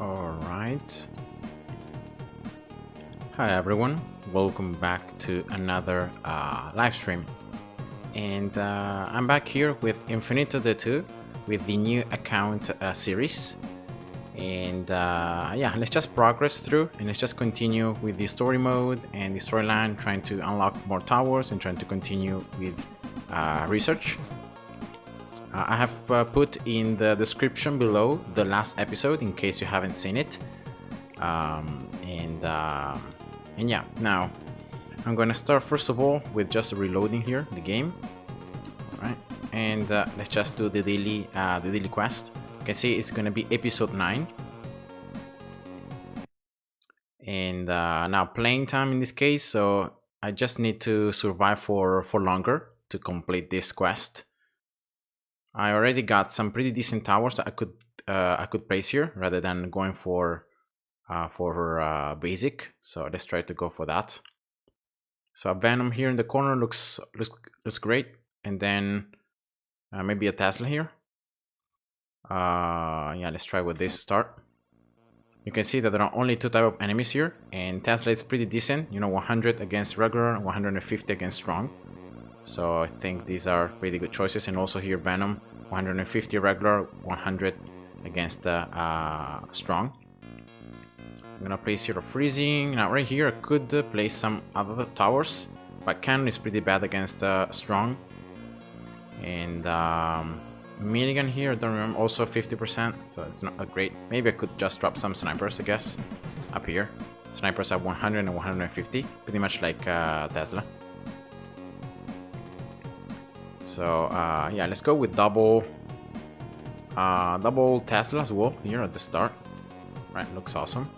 Alright. Hi everyone, welcome back to another live stream. And I'm back here with Infinitode 2 with the new account series. And yeah, let's just progress through and let's just continue with the story mode and the storyline, trying to unlock more towers and trying to continue with research. I have put in the description below the last episode in case you haven't seen it. And yeah, now I'm gonna start first of all with just reloading here the game. Alright, and let's just do the daily quest. You can see it's gonna be episode 9. And now playing time in this case, so I just need to survive for longer to complete this quest. I already got some pretty decent towers that I could place here rather than going for basic. So let's try to go for that. So a Venom here in the corner looks great, and then maybe a Tesla here. Yeah, let's try with this start. You can see that there are only 2 types of enemies here, and Tesla is pretty decent. You know, 100 against regular, 150 against strong. So I think these are pretty good choices. And also here Venom, 150 regular, 100 against strong. I'm gonna place here a freezing. Now right here I could place some other towers, but Cannon is pretty bad against strong. And minigun here, I don't remember, also 50%, so it's not a great. Maybe I could just drop some snipers, I guess, up here. Snipers at 100 and 150, pretty much like Tesla. So yeah, let's go with double Tesla as well here at the start. Right, looks awesome.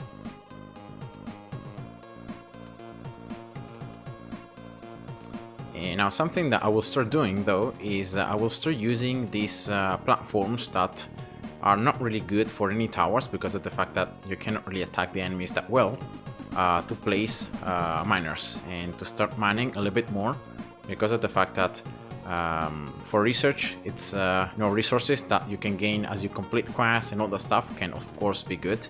And now something that I will start doing though is I will start using these platforms that are not really good for any towers because of the fact that you cannot really attack the enemies that well, to place miners and to start mining a little bit more because of the fact that for research, it's resources that you can gain as you complete quests and all that stuff can of course be good,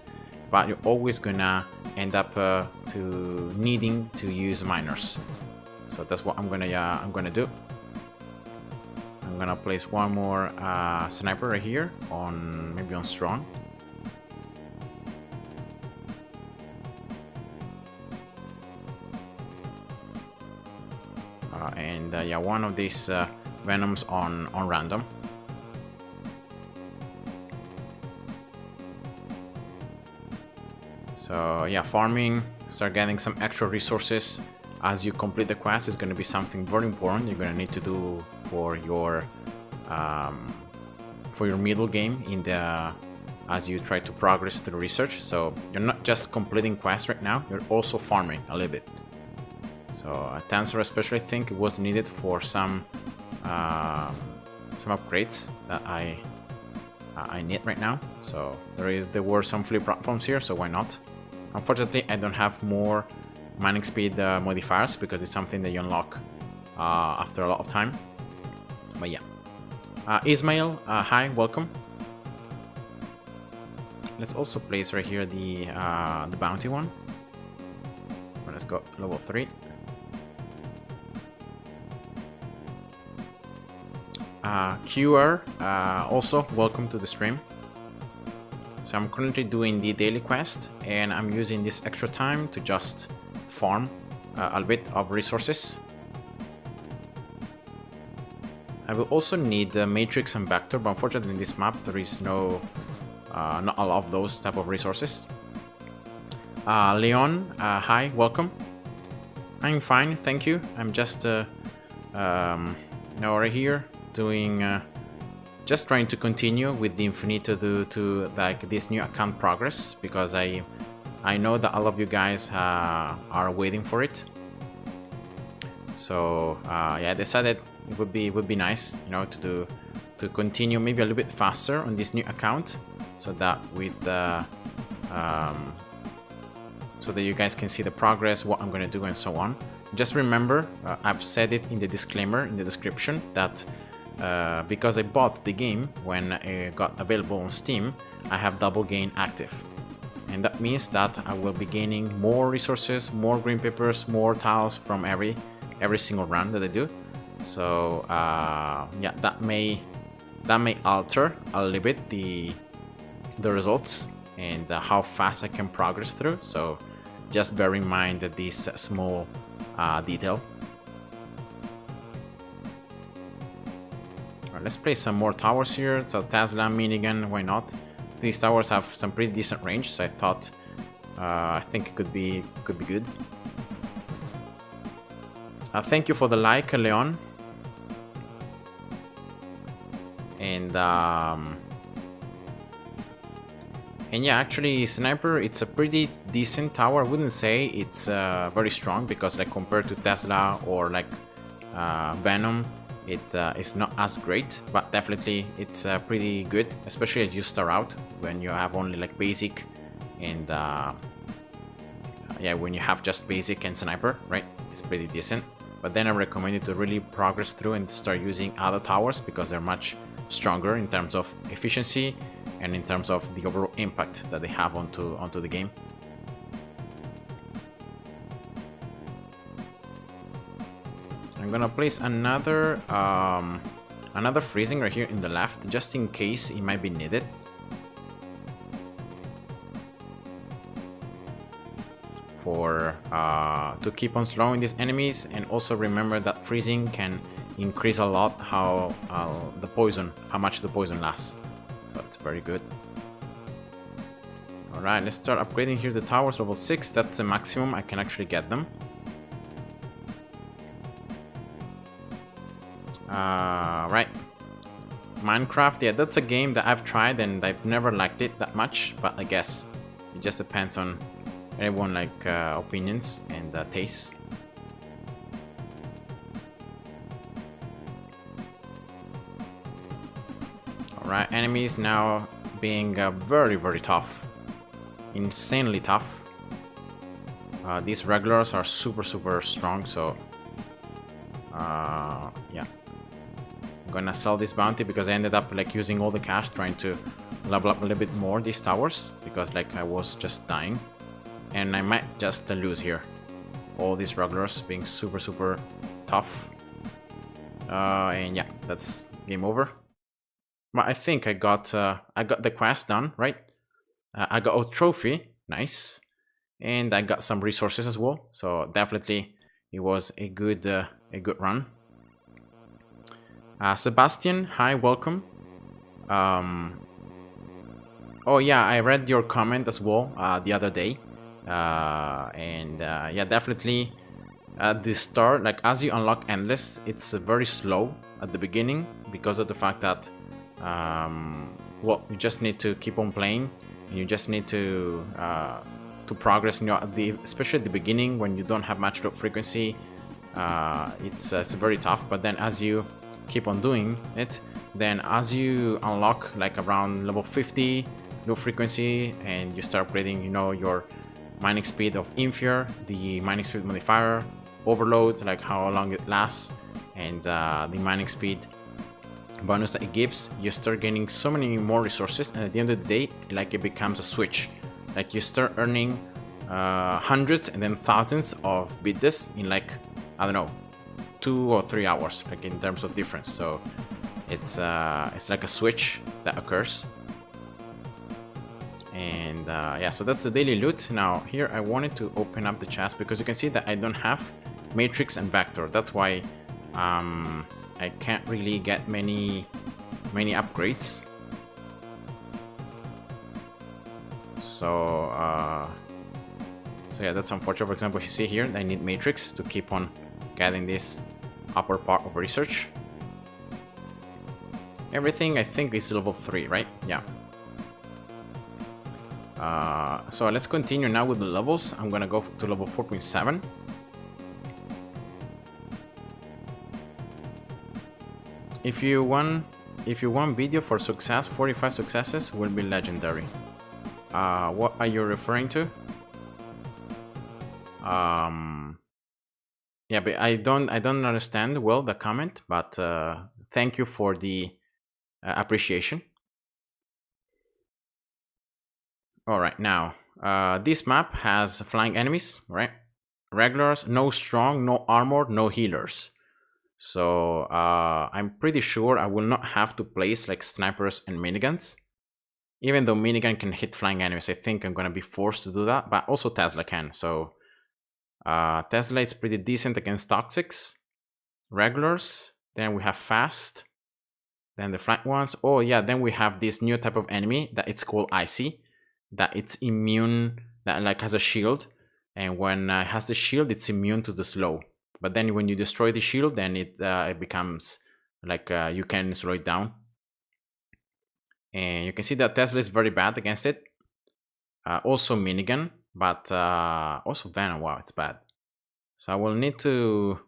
but you're always gonna end up to needing to use miners. So that's what I'm gonna do. I'm gonna place one more sniper right here on maybe on strong. And yeah, one of these Venoms on random. So yeah, farming, start getting some extra resources as you complete the quest is going to be something very important you're going to need to do for your middle game in the as you try to progress through research. So you're not just completing quests right now, you're also farming a little bit. So a Tensor especially, I think it was needed for some upgrades that I need right now. So there were some flip platforms here, so why not? Unfortunately, I don't have more mining speed modifiers because it's something that you unlock after a lot of time. But yeah, Ismail, hi, welcome. Let's also place right here the bounty one. Let's go level 3. QR, also welcome to the stream. So I'm currently doing the daily quest and I'm using this extra time to just farm a bit of resources. I will also need Matrix and Vector, but unfortunately in this map there is not a lot of those type of resources. Leon, hi, welcome. I'm fine, thank you. I'm just now right here doing just trying to continue with the Infinitode to like this new account progress because I know that all of you guys are waiting for it. So yeah, I decided it would be nice, you know, to continue maybe a little bit faster on this new account, so that with the so that you guys can see the progress, what I'm gonna do, and so on. Just remember, I've said it in the disclaimer in the description that because I bought the game when it got available on Steam, I have double gain active. and that means that I will be gaining more resources, more green papers, more tiles from every single run that I do. So yeah, that may alter a little bit the results and how fast I can progress through. So just bear in mind that this small detail. Alright, let's place some more towers here. So Tesla, minigun, why not? These towers have some pretty decent range, so I thought I think it could be good. Thank you for the like, Leon. And yeah, actually, Sniper, it's a pretty decent tower. I wouldn't say it's very strong because, like, compared to Tesla or like Venom, it is not as great, but definitely it's pretty good, especially as you start out when you have only like basic and yeah, when you have just basic and Sniper, right? It's pretty decent. But then I recommend you to really progress through and start using other towers because they're much stronger in terms of efficiency and in terms of the overall impact that they have onto the game. I'm gonna place another freezing right here in the left, just in case it might be needed. For to keep on slowing these enemies, and also remember that freezing can increase a lot how much the poison lasts. So it's very good. Alright, let's start upgrading here the towers. Level 6, that's the maximum I can actually get them. Right. Minecraft, yeah, that's a game that I've tried and I've never liked it that much, but I guess it just depends on everyone, like opinions and tastes. Alright, enemies now being very, very tough. Insanely tough. These regulars are super, super strong, so yeah. I'm gonna sell this bounty because I ended up like using all the cash trying to level up a little bit more these towers because like I was just dying. And I might just lose here. All these regulars being super, super tough. And yeah, that's game over. But I think I got the quest done, right? I got a trophy, nice, and I got some resources as well. So definitely, it was a good run. Sebastian, hi, welcome. Oh yeah, I read your comment as well the other day. Yeah, definitely at the start, like as you unlock endless, it's very slow at the beginning because of the fact that well, you just need to keep on playing and you just need to progress, you know, especially at the beginning when you don't have much low frequency. It's very tough, but then as you keep on doing it, then as you unlock like around level 50 low frequency and you start upgrading, you know, your mining speed of Infure, the mining speed modifier, overload, like how long it lasts, and the mining speed bonus that it gives, you start gaining so many more resources, and at the end of the day, like it becomes a switch. Like you start earning hundreds and then thousands of bits in like, I don't know, 2 or 3 hours, like in terms of difference. So it's like a switch that occurs. And yeah, so that's the daily loot. Now here I wanted to open up the chest because you can see that I don't have matrix and vector. That's why I can't really get many upgrades. So yeah, that's unfortunate. For example, you see here I need matrix to keep on getting this upper part of research. Everything I think is level 3, right? Yeah. So let's continue now with the levels. I'm gonna go to level 4.7. If you want video for success, 45 successes will be legendary. What are you referring to? Yeah, but I don't understand well the comment, but thank you for the appreciation. All right, now This map has flying enemies, right? Regulars, no strong, no armored, no healers. So I'm pretty sure I will not have to place like snipers and miniguns. Even though minigun can hit flying enemies, I think I'm gonna be forced to do that. But also Tesla can. So Tesla is pretty decent against toxics, regulars. Then we have fast. Then the flank ones. Oh yeah, then we have this new type of enemy that it's called icy. That it's immune, that like has a shield. And when it has the shield, it's immune to the slow. But then when you destroy the shield, then it becomes like you can slow it down. And you can see that Tesla is very bad against it. Also minigun, but also Venom. Wow, it's bad. So I will need to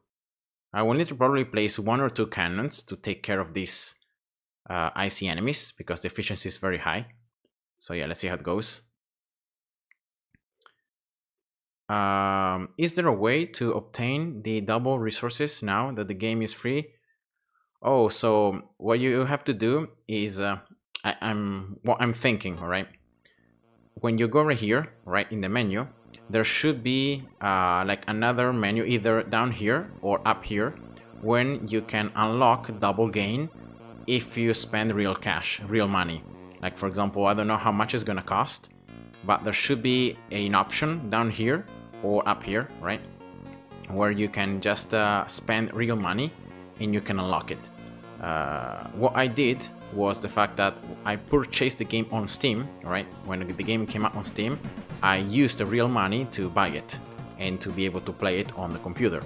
probably place 1 or 2 cannons to take care of these icy enemies because the efficiency is very high. So yeah, let's see how it goes. Is there a way to obtain the double resources now that the game is free? Oh, so what you have to do is I'm thinking, all right? When you go right here, right in the menu, there should be like another menu either down here or up here when you can unlock double gain if you spend real cash, real money. Like for example, I don't know how much it's gonna cost, but there should be an option down here or up here, right? Where you can just spend real money and you can unlock it. What I did was the fact that I purchased the game on Steam, right? When the game came out on Steam, I used the real money to buy it and to be able to play it on the computer.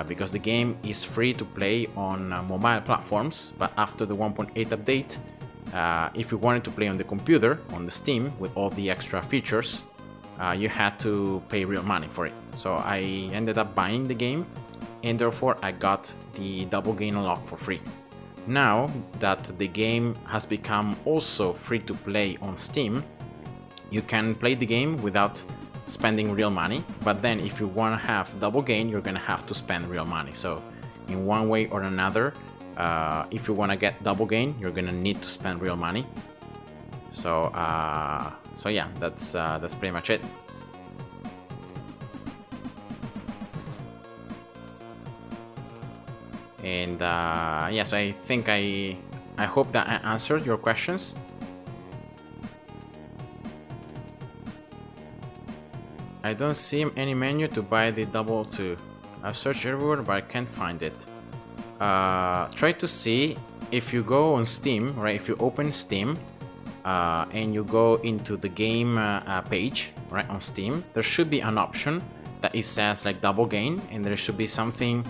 Because the game is free to play on mobile platforms, but after the 1.8 update, if you wanted to play on the computer, on the Steam, with all the extra features, you had to pay real money for it. So I ended up buying the game, and therefore I got the double gain unlock for free. Now that the game has become also free to play on Steam, you can play the game without spending real money, but then if you want to have double gain, you're gonna have to spend real money. So in one way or another, if you want to get double gain, you're gonna need to spend real money. So so yeah, that's pretty much it. And yes, I think I hope that I answered your questions. I don't see any menu to buy the double 2. I've searched everywhere, but I can't find it. Try to see if you go on Steam, right? If you open Steam and you go into the game page, right, on Steam, there should be an option that it says like double gain, and there should be something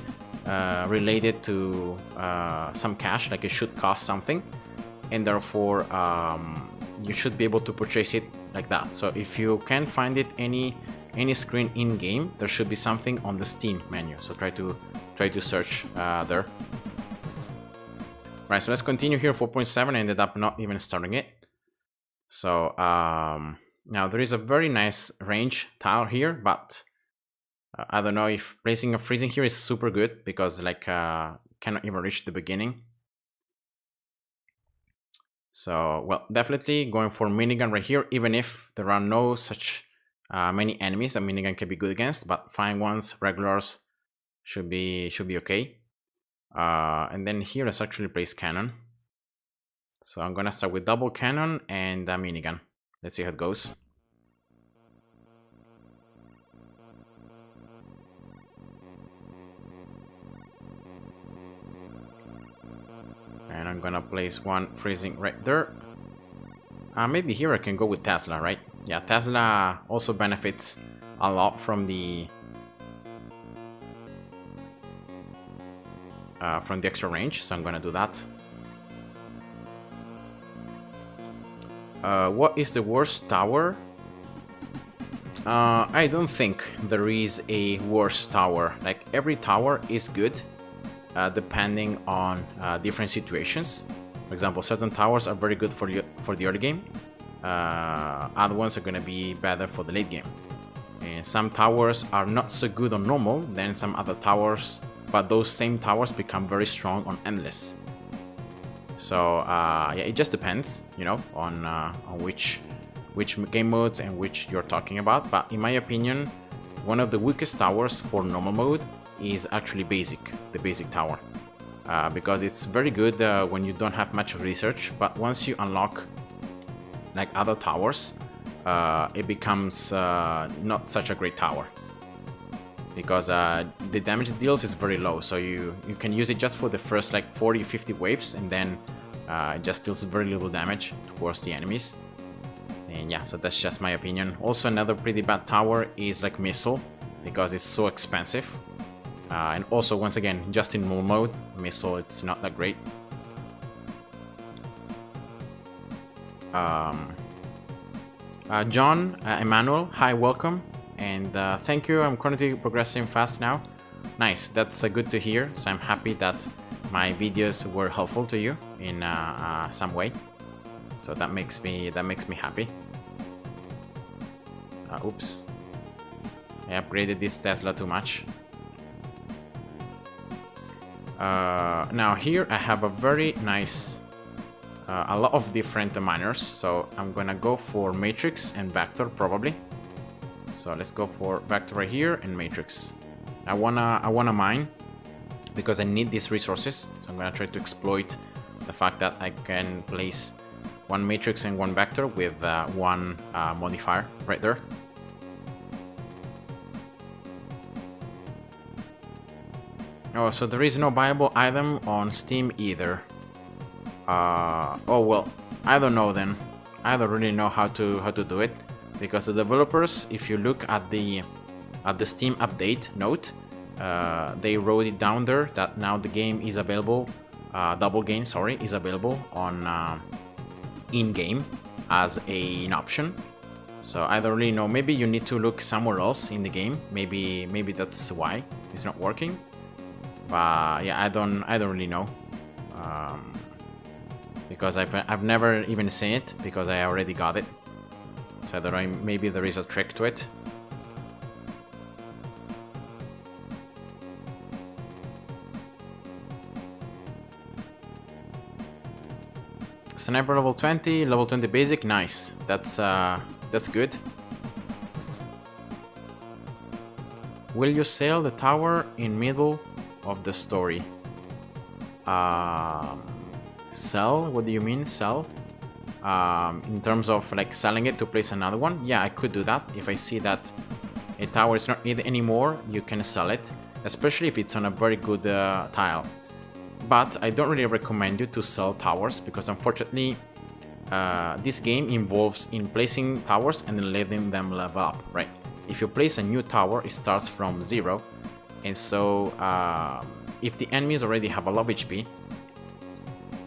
related to some cash, like it should cost something, and therefore you should be able to purchase it like that. So if you can't find it any screen in game, there should be something on the Steam menu. So try to search there. Right, so let's continue here. 4.7. I ended up not even starting it. So now there is a very nice range tile here, but I don't know if placing a freezing here is super good because like cannot even reach the beginning. So well, definitely going for minigun right here, even if there are no such many enemies that minigun can be good against, but flying ones, regulars should be okay. And then here let's actually place cannon. So I'm gonna start with double cannon and a minigun. Let's see how it goes. And I'm gonna place one freezing right there. Maybe here I can go with Tesla, right? Yeah, Tesla also benefits a lot from the extra range, so I'm gonna do that. What is the worst tower? I don't think there is a worst tower. Like every tower is good, depending on different situations. For example, certain towers are very good for the early game. Other ones are gonna be better for the late game. And some towers are not so good on normal, then some other towers, but those same towers become very strong on endless. So yeah, it just depends, you know, on which which game modes and which you're talking about, but in my opinion, one of the weakest towers for normal mode is actually the basic tower. Because it's very good when you don't have much research, but once you unlock like other towers, it becomes not such a great tower. Because the damage it deals is very low, so you can use it just for the first like 40-50 waves, and then it just deals very little damage towards the enemies. And yeah, so that's just my opinion. Also, another pretty bad tower is like Missile, because it's so expensive. And also, once again, just in normal mode, Missile, it's not that great. John, Emmanuel, hi, welcome. And thank you, I'm currently progressing fast now. Nice, that's good to hear. So I'm happy that my videos were helpful to you in some way. So that makes me happy. Oops, I upgraded this Tesla too much. Now here I have a very nice, a lot of different miners. So I'm gonna go for Matrix and Vector probably. So let's go for Vector right here and Matrix. I wanna mine because I need these resources. So I'm gonna try to exploit the fact that I can place one Matrix and one Vector with one modifier right there. Oh, so there is no buyable item on Steam either. Oh well, I don't know then. I don't really know how to do it, because the developers, if you look at the Steam update note, they wrote it down there that now the game is available, double game, sorry, is available on in-game as an option. So I don't really know. Maybe you need to look somewhere else in the game. Maybe that's why it's not working. But yeah, I don't really know, because I've never even seen it, because I already got it. So I don't know, maybe there is a trick to it. Sniper level 20, level 20 basic, nice. That's good. Will you sail the tower in middle of the story? Sell? What do you mean, sell? In terms of like selling it to place another one? Yeah, I could do that. If I see that a tower is not needed anymore, you can sell it, especially if it's on a very good tile. But I don't really recommend you to sell towers, because unfortunately this game involves in placing towers and then letting them level up, right? If you place a new tower, it starts from 0, and so if the enemies already have a lot of HP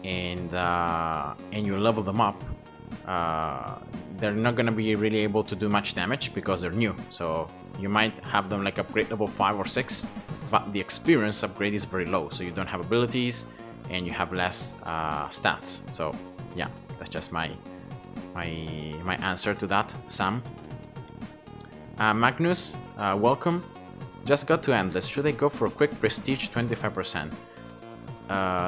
and you level them up, they're not gonna be really able to do much damage because they're new. So you might have them like upgrade level 5 or 6, but the experience upgrade is very low, so you don't have abilities and you have less stats. So yeah, that's just my answer to that, Sam. Magnus, welcome. Just got to Endless. Should I go for a quick prestige 25%?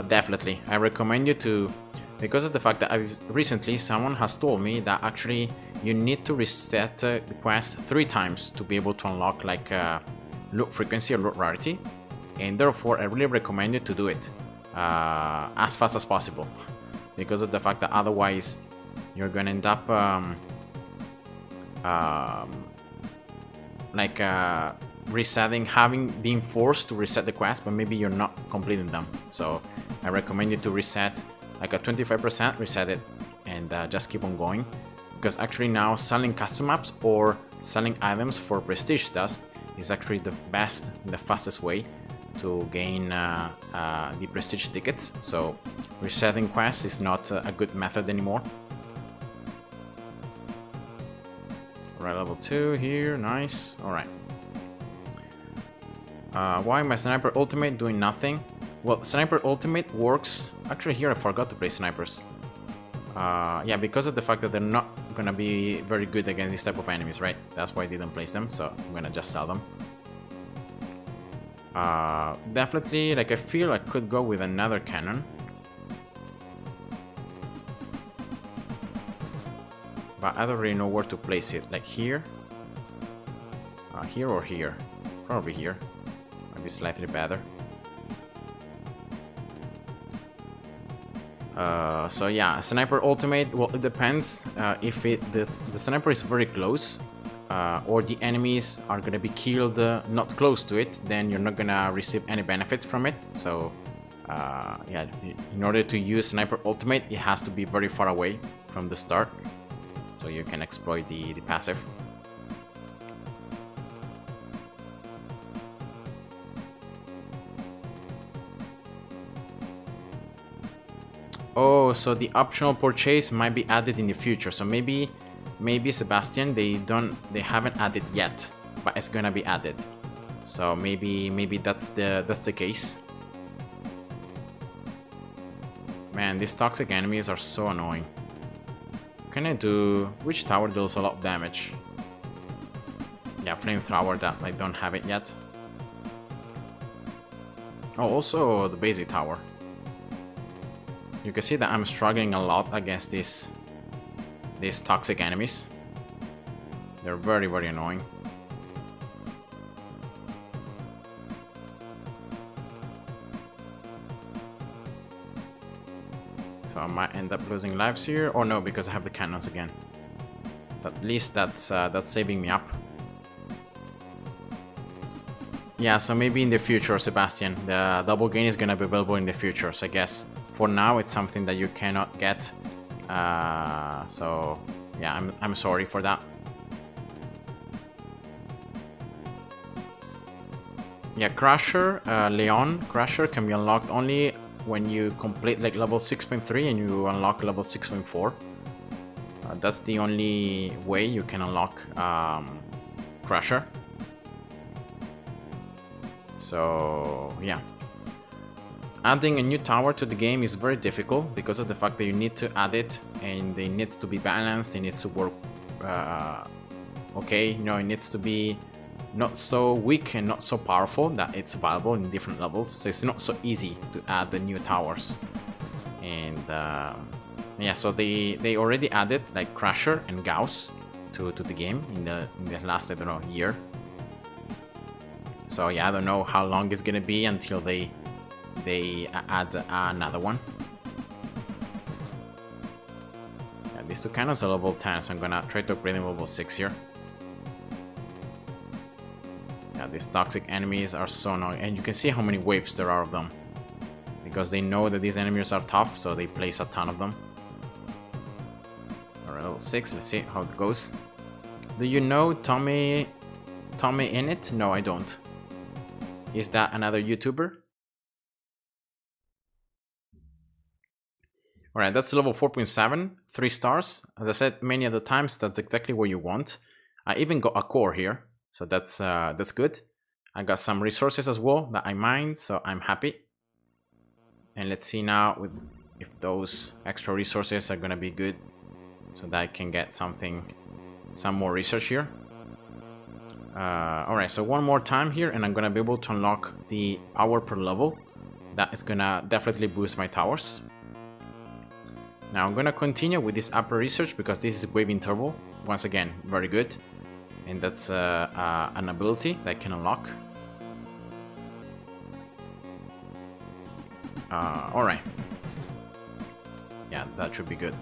Definitely. I recommend you to, because of the fact that recently someone has told me that actually you need to reset the quest 3 times to be able to unlock like loot frequency or loot rarity, and therefore I really recommend you to do it as fast as possible, because of the fact that otherwise you're gonna end up being forced to reset the quest, but maybe you're not completing them. So I recommend you to reset like a 25%, reset it, and just keep on going, because actually now selling custom maps or selling items for prestige dust is actually the best, the fastest way to gain the prestige tickets. So resetting quests is not a good method anymore. Right, level 2 here, nice. Alright. Why my sniper ultimate doing nothing? Well, sniper ultimate works. Actually, here I forgot to play snipers. Yeah, because of the fact that they're not gonna be very good against this type of enemies, right? That's why I didn't place them, so I'm gonna just sell them. Definitely, like I feel I could go with another cannon. but I don't really know where to place it. Like here? Here or here? Probably here. Might be slightly better. So yeah, sniper ultimate, well, it depends. If the sniper is very close, or the enemies are gonna be killed not close to it, then you're not gonna receive any benefits from it. So yeah, in order to use sniper ultimate, it has to be very far away from the start, so you can exploit the passive. Oh, so the optional purchase might be added in the future. So maybe Sebastian, they haven't added yet, but it's gonna be added. So maybe that's the case. Man, these toxic enemies are so annoying. What can I do? Which tower deals a lot of damage? Yeah, flamethrower, that I don't have it yet. Oh, also the basic tower. You can see that I'm struggling a lot against these toxic enemies. They're very, very annoying. So I might end up losing lives here, or no, because I have the cannons again. So at least that's saving me up. Yeah, so maybe in the future, Sebastian, the double gain is gonna be available in the future. So I guess for now it's something that you cannot get. So yeah, I'm sorry for that. Yeah, Crusher, Leon Crusher can be unlocked only when you complete like level 6.3 and you unlock level 6.4. That's the only way you can unlock Crusher. So yeah, adding a new tower to the game is very difficult because of the fact that you need to add it and it needs to be balanced, it needs to work okay, you know, it needs to be not so weak and not so powerful that it's viable in different levels. So it's not so easy to add the new towers. And yeah, so they already added like Crusher and Gauss to the game in the last, I don't know, year. So yeah, I don't know how long it's gonna be until they add another one. Yeah, these two cannons are level 10, so I'm gonna try to upgrade them level 6 here. Yeah, these toxic enemies are so annoying, and you can see how many waves there are of them. Because they know that these enemies are tough, so they place a ton of them. Alright, level 6, let's see how it goes. Do you know Tommy in it? No, I don't. Is that another YouTuber? Alright, that's level 4.7, 3 stars. As I said many other times, that's exactly what you want. I even got a core here, so that's good. I got some resources as well that I mined, so I'm happy. And let's see now if those extra resources are gonna be good, so that I can get some more research here. Alright, so one more time here and I'm gonna be able to unlock the power per level. That is gonna definitely boost my towers. Now I'm gonna continue with this upper research because this is wave interval. Once again, very good. And that's an ability that I can unlock. Alright. Yeah, that should be good.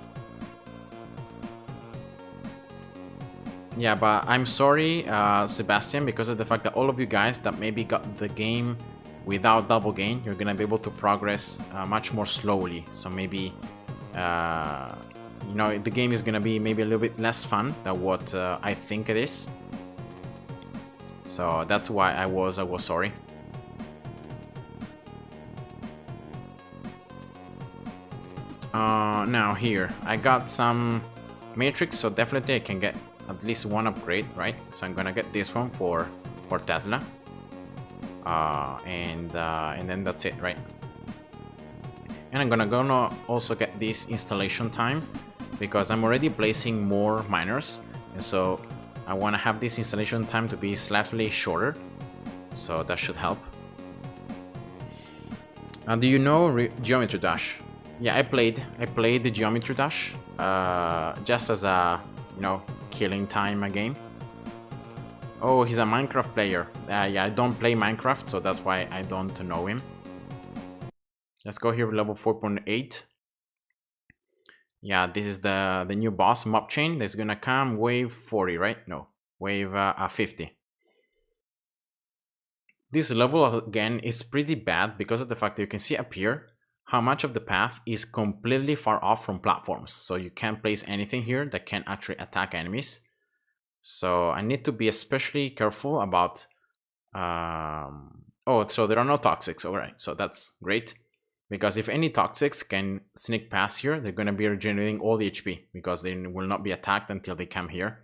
Yeah, but I'm sorry, Sebastian, because of the fact that all of you guys that maybe got the game without double gain, you're gonna be able to progress much more slowly. So maybe, you know, the game is gonna be maybe a little bit less fun than what I think it is. So that's why I was sorry. Now here, I got some matrix, so definitely I can get at least one upgrade, right? So I'm gonna get this one for Tesla, and then that's it, right? And I'm gonna also get this installation time because I'm already placing more miners, and so I want to have this installation time to be slightly shorter, so that should help. Do you know Geometry Dash? Yeah, I played the Geometry Dash just as a you know, killing time a game. Oh, he's a Minecraft player. Yeah, I don't play Minecraft, so that's why I don't know him. Let's go here, level 4.8. Yeah, this is the new boss, Mob Chain. That's gonna come wave 40, right? No, wave 50. This level, again, is pretty bad because of the fact that you can see up here how much of the path is completely far off from platforms. So you can't place anything here that can actually attack enemies. So I need to be especially careful about... oh, so there are no toxics. Alright, so that's great. Because if any toxics can sneak past here, they're going to be regenerating all the HP. Because they will not be attacked until they come here.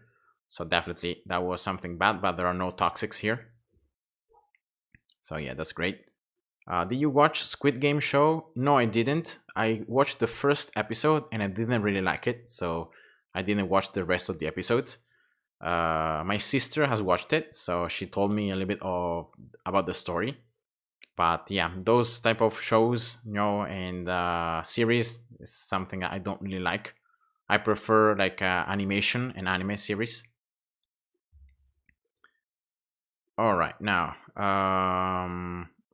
So definitely that was something bad, but there are no toxics here. So yeah, that's great. Did you watch Squid Game show? No, I didn't. I watched the first episode and I didn't really like it. So I didn't watch the rest of the episodes. My sister has watched it, so she told me a little bit about the story. But yeah, those type of shows, you know, and series is something I don't really like. I prefer like animation and anime series. All right, now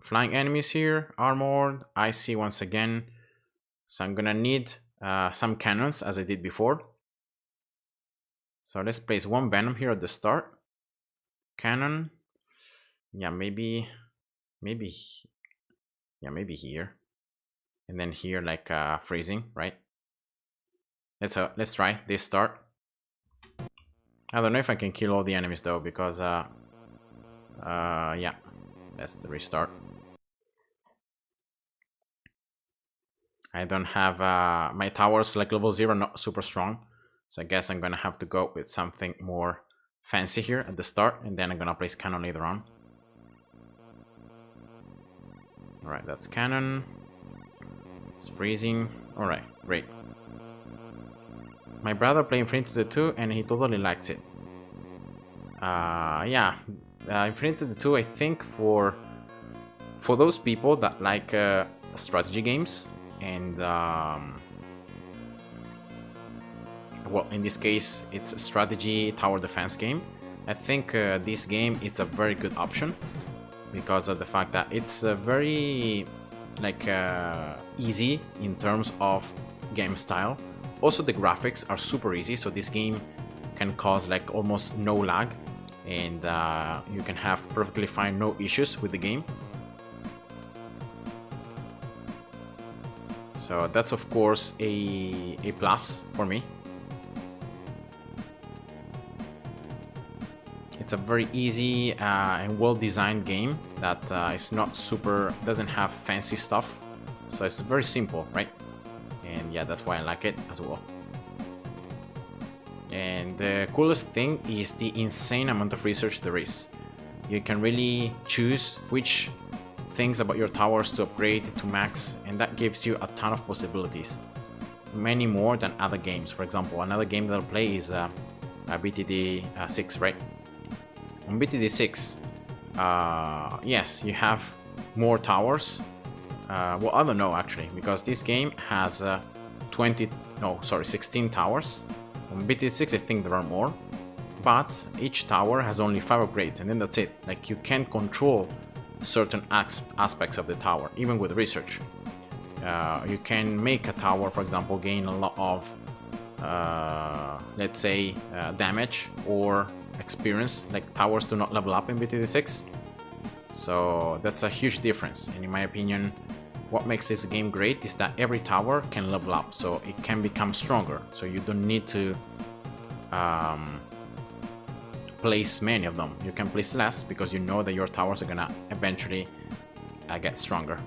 flying enemies here, armored, icy once again. So I'm gonna need some cannons as I did before. So let's place one venom here at the start. Cannon. Yeah, maybe here. And then here like freezing, right? Let's try this start. I don't know if I can kill all the enemies though, because yeah, that's the restart. I don't have my towers like level 0, not super strong. So I guess I'm gonna have to go with something more fancy here at the start, and then I'm gonna place cannon later on. Alright, that's cannon. It's freezing. Alright, great. My brother played Infinitode 2 and he totally likes it. Yeah, Infinitode 2, I think for those people that like strategy games, and well, in this case it's a strategy tower defense game. I think this game, it's a very good option because of the fact that it's very like easy in terms of game style. Also the graphics are super easy, so this game can cause like almost no lag, and you can have perfectly fine no issues with the game. So that's of course a plus for me. It's a very easy and well-designed game that is not super, doesn't have fancy stuff. So it's very simple, right? And yeah, that's why I like it as well. And the coolest thing is the insane amount of research there is. You can really choose which things about your towers to upgrade to max, and that gives you a ton of possibilities. Many more than other games. For example, another game that I'll play is BTD 6, right? On BTD 6, yes, you have more towers. Well, I don't know actually, because this game has 16 towers. On BTD 6, I think there are more, but each tower has only 5 upgrades, and then that's it. Like, you can't control certain aspects of the tower, even with research. You can make a tower, for example, gain a lot of, let's say, damage or experience. Like, towers do not level up in BTD 6, so that's a huge difference. And in my opinion, what makes this game great is that every tower can level up, so it can become stronger. So you don't need to place many of them. You can place less because you know that your towers are gonna eventually get stronger.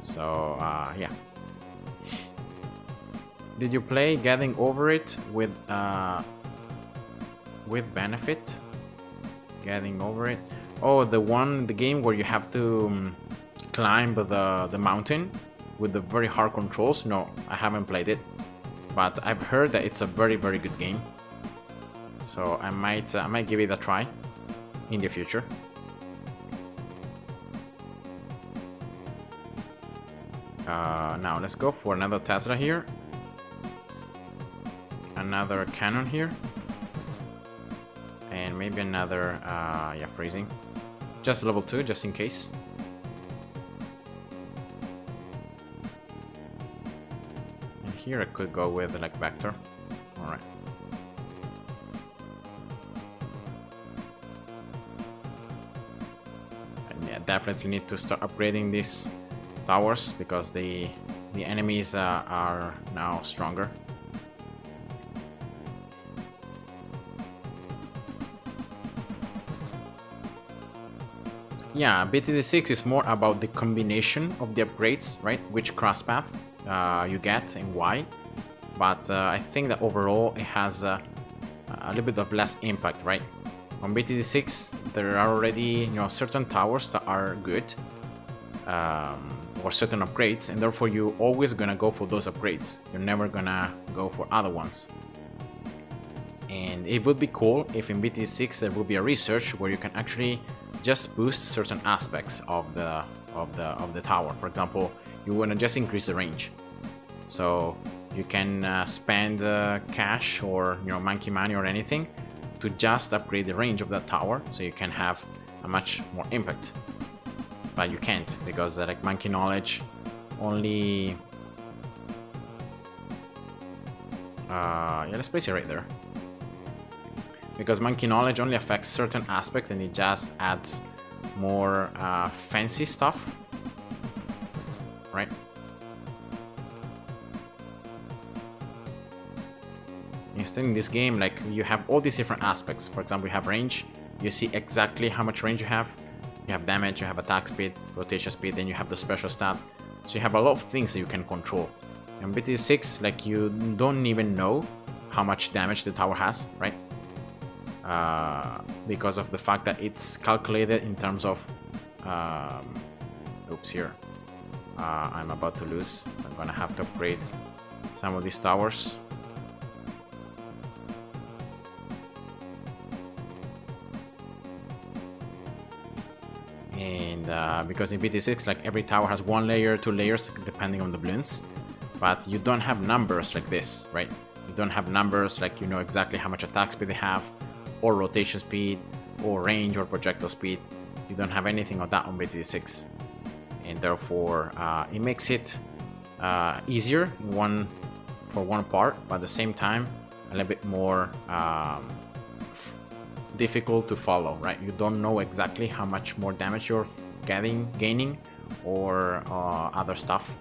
So yeah. Did you play Getting Over It with benefit? Getting Over It. Oh, the game where you have to climb the mountain with the very hard controls. No, I haven't played it, but I've heard that it's a very good game. So I might give it a try in the future. Now let's go for another Tesla here. another cannon here. And maybe another, yeah, freezing. Just level 2, just in case. And here I could go with like vector. Alright. And yeah, definitely need to start upgrading these towers because the enemies are now stronger. Yeah, BTD6 is more about the combination of the upgrades, right? Which crosspath you get and why. But I think that overall it has a little bit of less impact, right? On BTD6, there are already, you know, certain towers that are good, or certain upgrades, and therefore you're always gonna go for those upgrades. You're never gonna go for other ones. And it would be cool if in BTD6 there would be a research where you can actually just boost certain aspects of the tower. For example, you want to just increase the range, so you can spend cash or, you know, monkey money or anything to just upgrade the range of that tower, so you can have a much more impact. But you can't because like monkey knowledge only. Yeah, let's place it right there. Because monkey knowledge only affects certain aspects and it just adds more fancy stuff, right? Instead in this game, like, you have all these different aspects. For example, you have range, you see exactly how much range you have damage, you have attack speed, rotation speed, then you have the special stat. So you have a lot of things that you can control. In BT6, like, you don't even know how much damage the tower has, right? Because of the fact that it's calculated in terms of oops, here I'm about to lose, so I'm gonna have to upgrade some of these towers. And because in BT6, like, every tower has 1 layer, 2 layers depending on the balloons, but you don't have numbers like this, right? You don't have numbers like, you know exactly how much attack speed they have, or rotation speed, or range, or projectile speed. You don't have anything of that on BTD6, and therefore it makes it easier for one part, but at the same time a little bit more difficult to follow, right? You don't know exactly how much more damage you're gaining, or other stuff.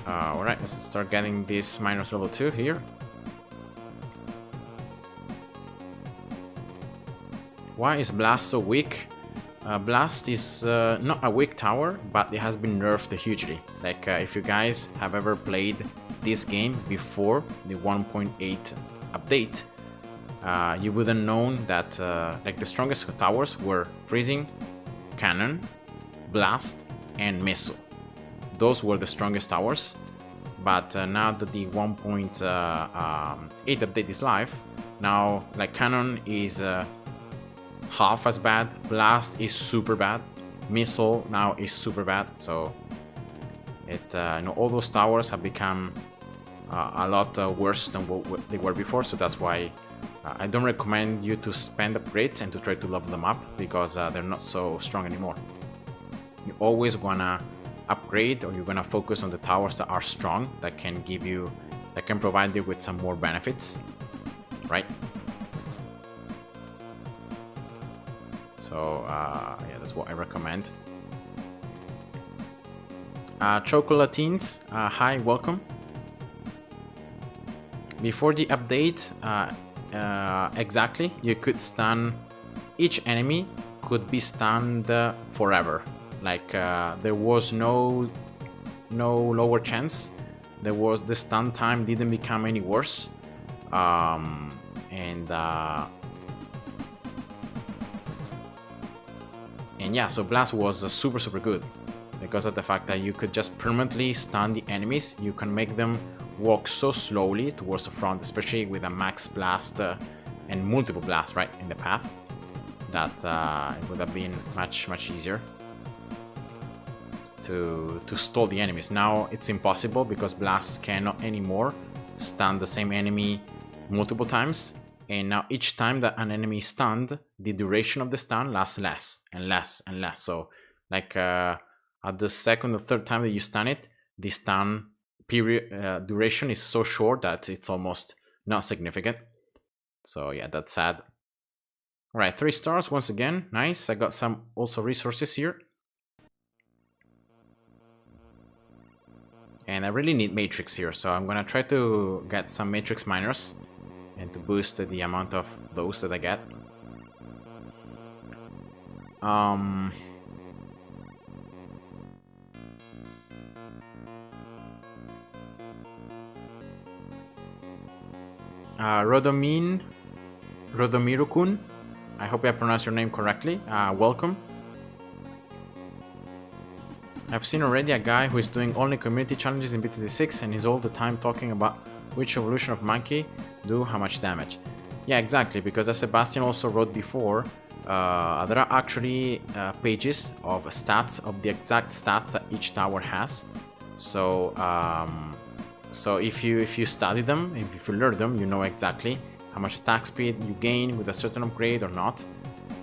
Alright, let's start getting this minus level 2 here. Why is Blast so weak? Blast is not a weak tower, but it has been nerfed hugely. Like, if you guys have ever played this game before the 1.8 update, you would have known that like, the strongest towers were Freezing, Cannon, Blast, and Missile. Those were the strongest towers, but now that the 1.8 update is live, now, like, Cannon is half as bad, Blast is super bad, Missile now is super bad, so it you know, all those towers have become a lot worse than what they were before. So that's why I don't recommend you to spend upgrades and to try to level them up, because they're not so strong anymore. You always wanna upgrade, or you're gonna focus on the towers that are strong, that can provide you with some more benefits, right? So yeah, that's what I recommend. Chocolatines, hi, welcome. Before the update, exactly, you could stun each enemy, could be stunned forever. Like, there was no lower chance. The stun time didn't become any worse, and yeah, so Blast was super good because of the fact that you could just permanently stun the enemies. You can make them walk so slowly towards the front, especially with a max blast and multiple blasts right in the path, that it would have been much easier. to stall the enemies. Now it's impossible because blasts cannot anymore stun the same enemy multiple times, and now each time that an enemy is stunned, the duration of the stun lasts less and less and less. So like at the second or third time that you stun it, the stun period duration is so short that it's almost not significant. So yeah, that's sad. All right, 3 stars once again. Nice. I got some also resources here. And I really need matrix here, so I'm gonna try to get some matrix miners and to boost the amount of those that I get. Rodomiru-kun, I hope I pronounced your name correctly. Welcome. I've seen already a guy who is doing only community challenges in BTD6 and he's all the time talking about which evolution of monkey do how much damage. Yeah, exactly, because as Sebastian also wrote before, there are actually pages of stats, of the exact stats that each tower has. So so if you study them, if you learn them, you know exactly how much attack speed you gain with a certain upgrade or not.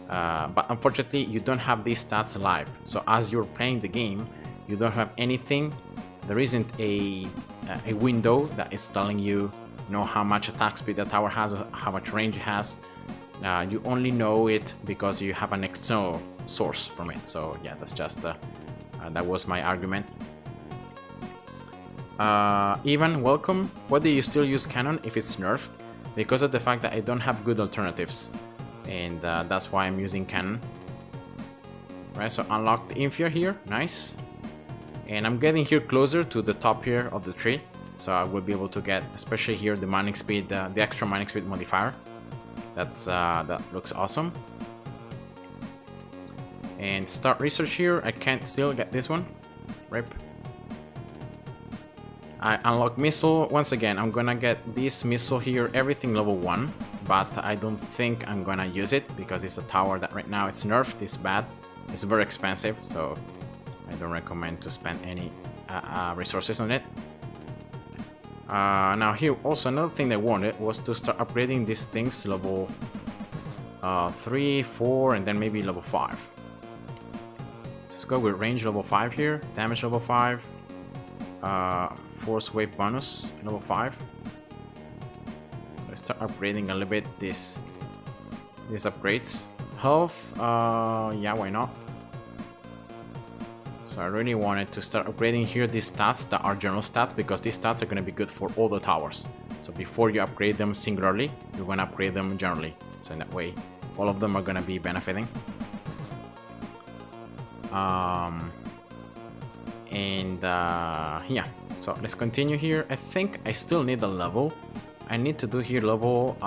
But unfortunately, you don't have these stats live. So as you're playing the game, you don't have anything. There isn't a window that is telling you, how much attack speed the tower has, or how much range it has. You only know it because you have an external source from it. So yeah, that's just that was my argument. Ivan, welcome. Why do you still use cannon if it's nerfed? Because of the fact that I don't have good alternatives. And that's why I'm using cannon. Right, so unlock the Infia here, nice. And I'm getting here closer to the top here of the tree, so I will be able to get, especially here, the mining speed, the extra mining speed modifier. That looks awesome. And start research here. I can't still get this one. Rip. I unlock missile. Once again, I'm gonna get this missile here, everything level 1. But I don't think I'm gonna use it because it's a tower that right now it's nerfed, it's bad. It's very expensive, so I don't recommend to spend any resources on it. Now here, also another thing I wanted was to start upgrading these things level 3, 4, and then maybe level 5. Let's go with range level 5 here, damage level 5, force wave bonus level 5. So I start upgrading a little bit these upgrades. Health, yeah, why not? So I really wanted to start upgrading here these stats that are general stats, because these stats are going to be good for all the towers. So before you upgrade them singularly, you're going to upgrade them generally. So in that way, all of them are going to be benefiting. Yeah, so let's continue here. I think I still need a level. I need to do here level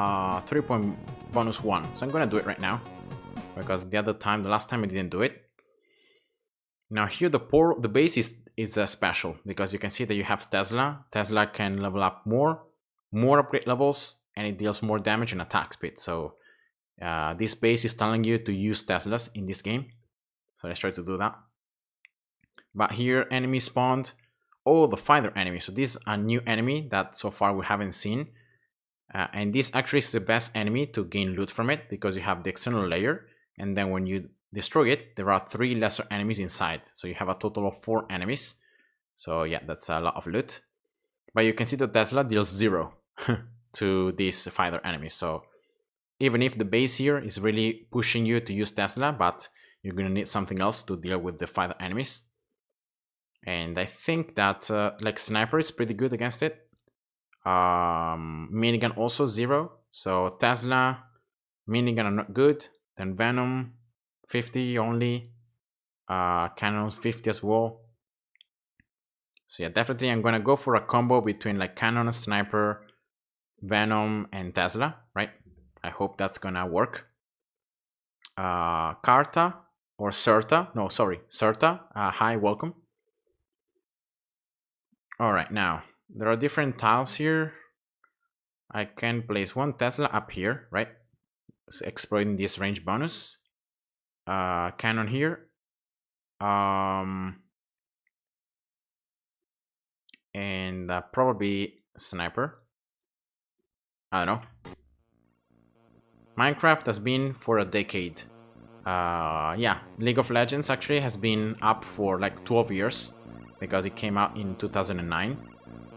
3 point bonus 1. So I'm going to do it right now, because the last time I didn't do it. Now here the base is special, because you can see that you have Tesla. Tesla can level up more upgrade levels, and it deals more damage and attack speed. So this base is telling you to use Teslas in this game. So let's try to do that. But here enemy spawned, the fighter enemy. So this is a new enemy that so far we haven't seen. And this actually is the best enemy to gain loot from it, because you have the external layer, and then when you destroy it, there are 3 lesser enemies inside. So you have a total of 4 enemies. So yeah, that's a lot of loot. But you can see that Tesla deals 0 to these fighter enemies. So even if the base here is really pushing you to use Tesla, but you're gonna need something else to deal with the fighter enemies. And I think that like Sniper is pretty good against it. Minigun also 0. So Tesla, minigun are not good. Then Venom 50 only. Cannon 50 as well. So yeah, definitely I'm gonna go for a combo between like Cannon, Sniper, Venom, and Tesla, right? I hope that's gonna work. Karta or Serta. No, sorry, Serta. Hi, welcome. Alright, now there are different tiles here. I can place one Tesla up here, right? So exploiting this range bonus. Cannon here. and probably sniper. I don't know. Minecraft has been for a decade. Yeah, League of Legends actually has been up for like 12 years because it came out in 2009.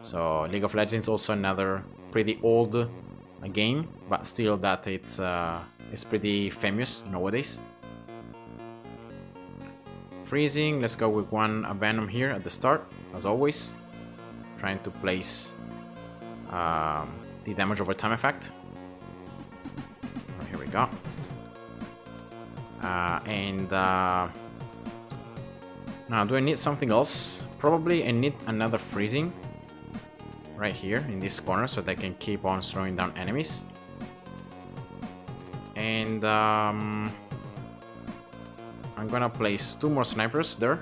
So League of Legends is also another pretty old game, but still that it's pretty famous nowadays. Freezing, let's go with one Venom here at the start, as always. Trying to place the damage over time effect. Here we go. Now, do I need something else? Probably I need another freezing right here in this corner so that I can keep on slowing down enemies. And I'm gonna place 2 more snipers there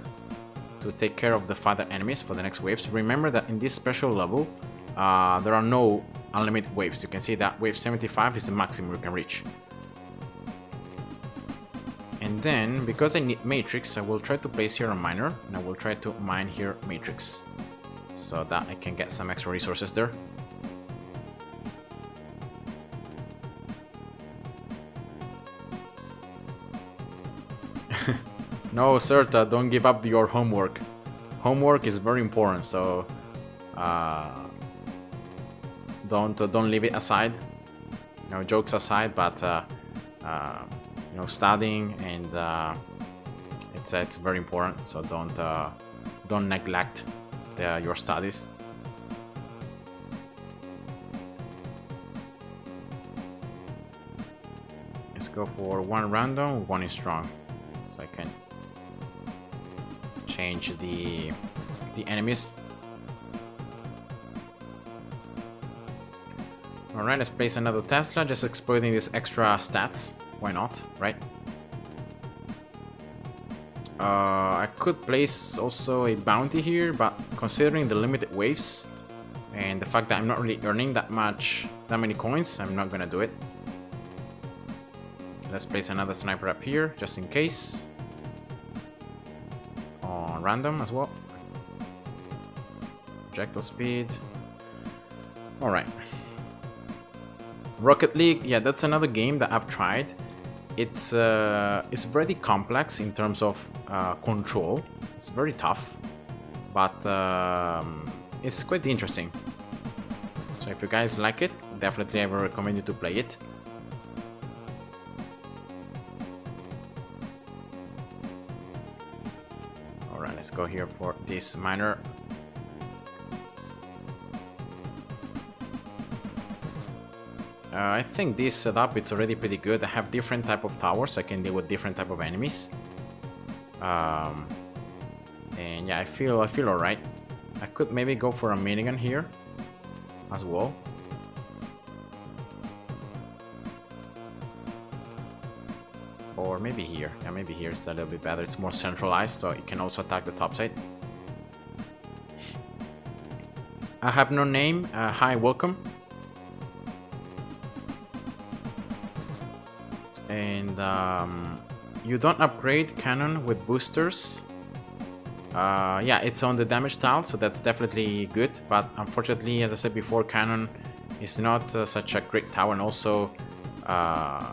to take care of the further enemies for the next waves. Remember that in this special level, there are no unlimited waves. You can see that wave 75 is the maximum you can reach. And then, because I need matrix, I will try to place here a miner, and I will try to mine here matrix, so that I can get some extra resources there. No, Serta, don't give up your homework. Homework is very important, so don't leave it aside. You know, jokes aside, but you know, studying and it's very important. So don't neglect your studies. Let's go for one random, one is strong, so I can change the enemies. Alright, let's place another Tesla, just exploiting these extra stats. Why not, right? I could place also a bounty here, but considering the limited waves and the fact that I'm not really earning that many coins, I'm not gonna do it. Let's place another sniper up here, just in case. On random as well. Projectile speed. Alright. Rocket League, yeah, that's another game that I've tried. It's very complex in terms of control. It's very tough, but it's quite interesting. So if you guys like it, definitely I will recommend you to play it. Alright, let's go here for this miner. I think this setup it's already pretty good. I have different type of towers, so I can deal with different type of enemies. And yeah, I feel alright. I could maybe go for a minigun here as well. Or maybe here. Yeah, maybe here it's a little bit better. It's more centralized, so it can also attack the top side. I have no name. Hi, welcome. And you don't upgrade cannon with boosters. Yeah, it's on the damage tile, so that's definitely good. But unfortunately, as I said before, cannon is not such a great tower, and also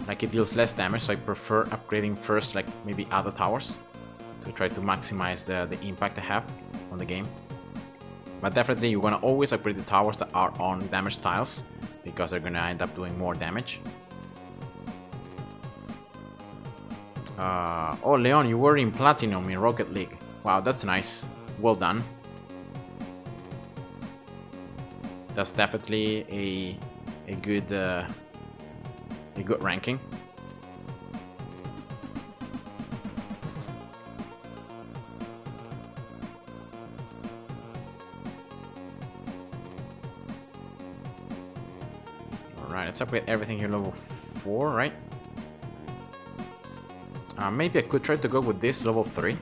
like it deals less damage. So I prefer upgrading first, like maybe other towers, to try to maximize the impact I have on the game. But definitely, you want to always upgrade the towers that are on damage tiles, because they're gonna end up doing more damage. Oh, Leon, you were in Platinum in Rocket League. Wow, that's nice. Well done. That's definitely a good ranking. Alright, let's upgrade everything here level 4, right? Maybe I could try to go with this level 3.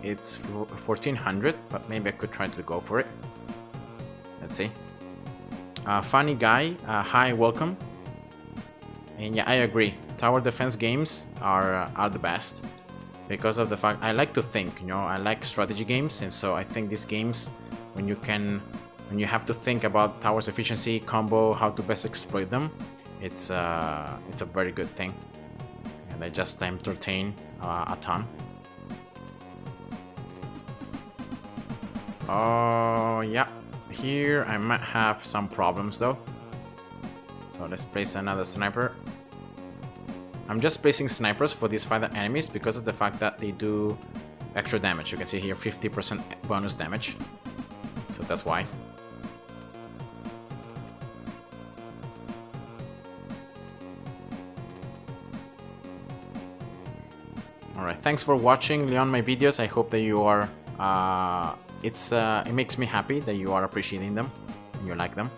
It's 1400, but maybe I could try to go for it. Let's see. Funny guy, hi, welcome. And yeah, I agree. Tower defense games are the best, because of the fact I like to think. You know, I like strategy games, and so I think these games, when you can when you have to think about towers efficiency, combo, how to best exploit them, it's a very good thing, and they just entertain a ton. Oh yeah, here I might have some problems though. So let's place another sniper. I'm just placing snipers for these 5 enemies because of the fact that they do extra damage. You can see here 50% bonus damage. So that's why. Alright, thanks for watching, Leon, my videos. I hope that you are... it makes me happy that you are appreciating them and you like them.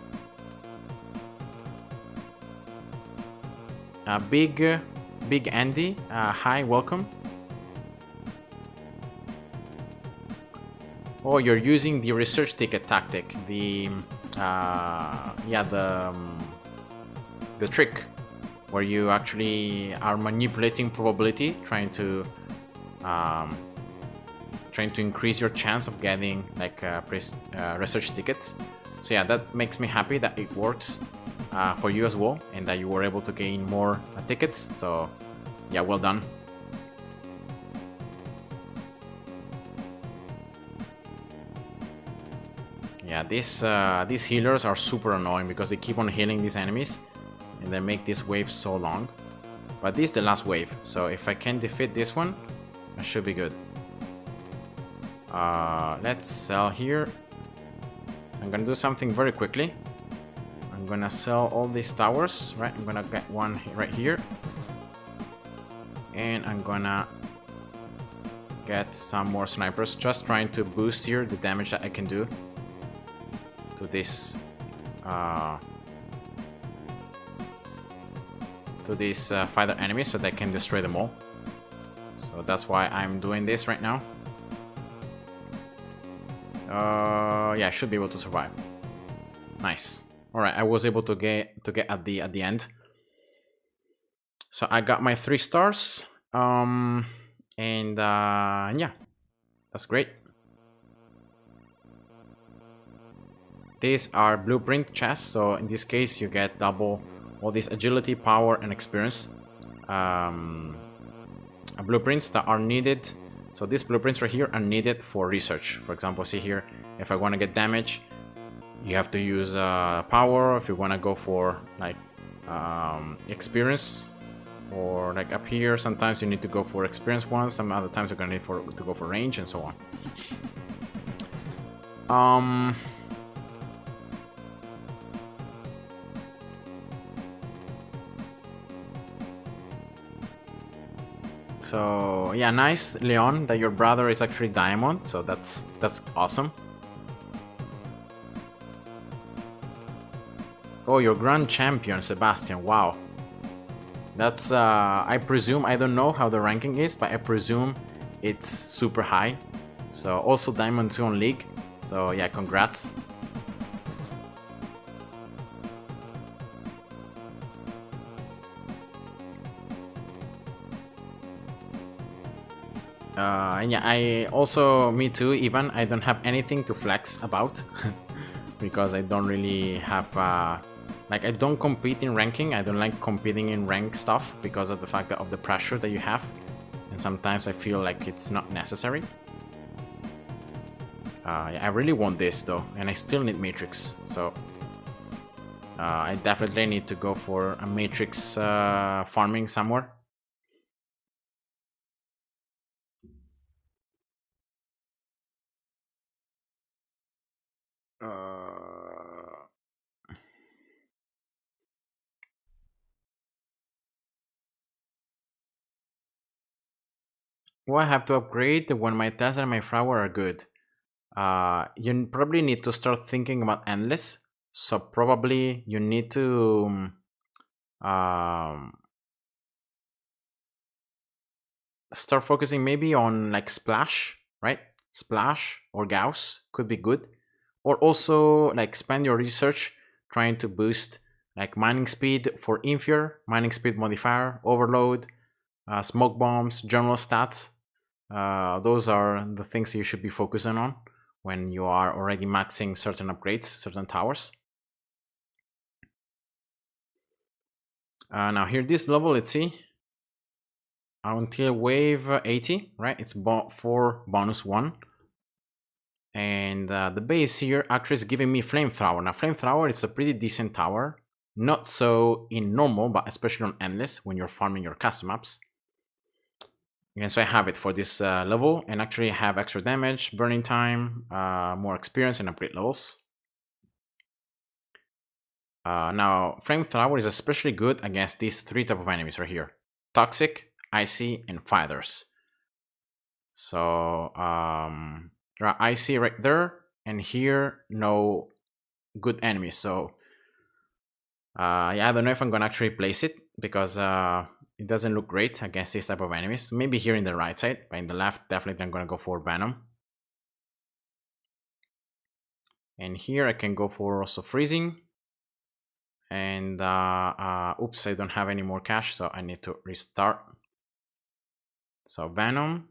Big Andy, hi, welcome. Oh, you're using the research ticket tactic, the trick where you actually are manipulating probability, trying to increase your chance of getting like research tickets. So yeah, that makes me happy that it works for you as well, and that you were able to gain more tickets. So yeah, well done. Yeah, these healers are super annoying because they keep on healing these enemies and they make this wave so long. But this is the last wave, so if I can defeat this one, I should be good. Let's sell here. I'm gonna do something very quickly. I'm gonna sell all these towers, right? I'm gonna get one right here. And I'm gonna get some more snipers, just trying to boost here the damage that I can do to this fighter enemies so they can destroy them all. So that's why I'm doing this right now. Yeah, I should be able to survive. Nice. All right, I was able to get at the end. So I got my 3 stars. And yeah, that's great. These are blueprint chests, so in this case you get double all this agility, power, and experience blueprints that are needed. So these blueprints right here are needed for research. For example, see here, if I want to get damage, you have to use power. If you want to go for like experience, or like up here, sometimes you need to go for experience ones. Some other times you're gonna need to go for range and so on. So yeah, nice, Leon, that your brother is actually diamond. So that's awesome. Oh, your grand champion, Sebastian. Wow. That's I presume, I don't know how the ranking is, but I presume it's super high. So also Diamond 2 on League. So yeah, congrats. And yeah, I also, me too, even I don't have anything to flex about because I don't really have like, I don't compete in ranking. I don't like competing in rank stuff because of the fact that of the pressure that you have, and sometimes I feel like it's not necessary. Yeah, I really want this though, and I still need Matrix, so I definitely need to go for a Matrix farming somewhere. Well, I have to upgrade when my Tesla and my flower are good. You probably need to start thinking about endless. So probably you need to start focusing maybe on like Splash, right? Splash or Gauss could be good. Or also like spend your research trying to boost like mining speed for Inferior, mining speed modifier, overload, smoke bombs, general stats. Those are the things you should be focusing on. when you are already maxing certain upgrades, certain towers. Now here, this level, let's see, until wave 80, right? It's 4 bonus 1. And the base here actually is giving me Flamethrower. Now Flamethrower is a pretty decent tower. Not so in normal, but especially on Endless when you're farming your custom maps. And so I have it for this level, and actually have extra damage, burning time, more experience, and upgrade levels. Now, Flamethrower is especially good against these 3 type of enemies right here: Toxic, Icy, and Fighters. So there are Icy right there, and here no good enemies. So yeah, I don't know if I'm gonna actually place it, because it doesn't look great against this type of enemies. Maybe here in the right side, but in the left, definitely I'm gonna go for Venom. And here I can go for also Freezing. And oops, I don't have any more cash, so I need to restart. So Venom,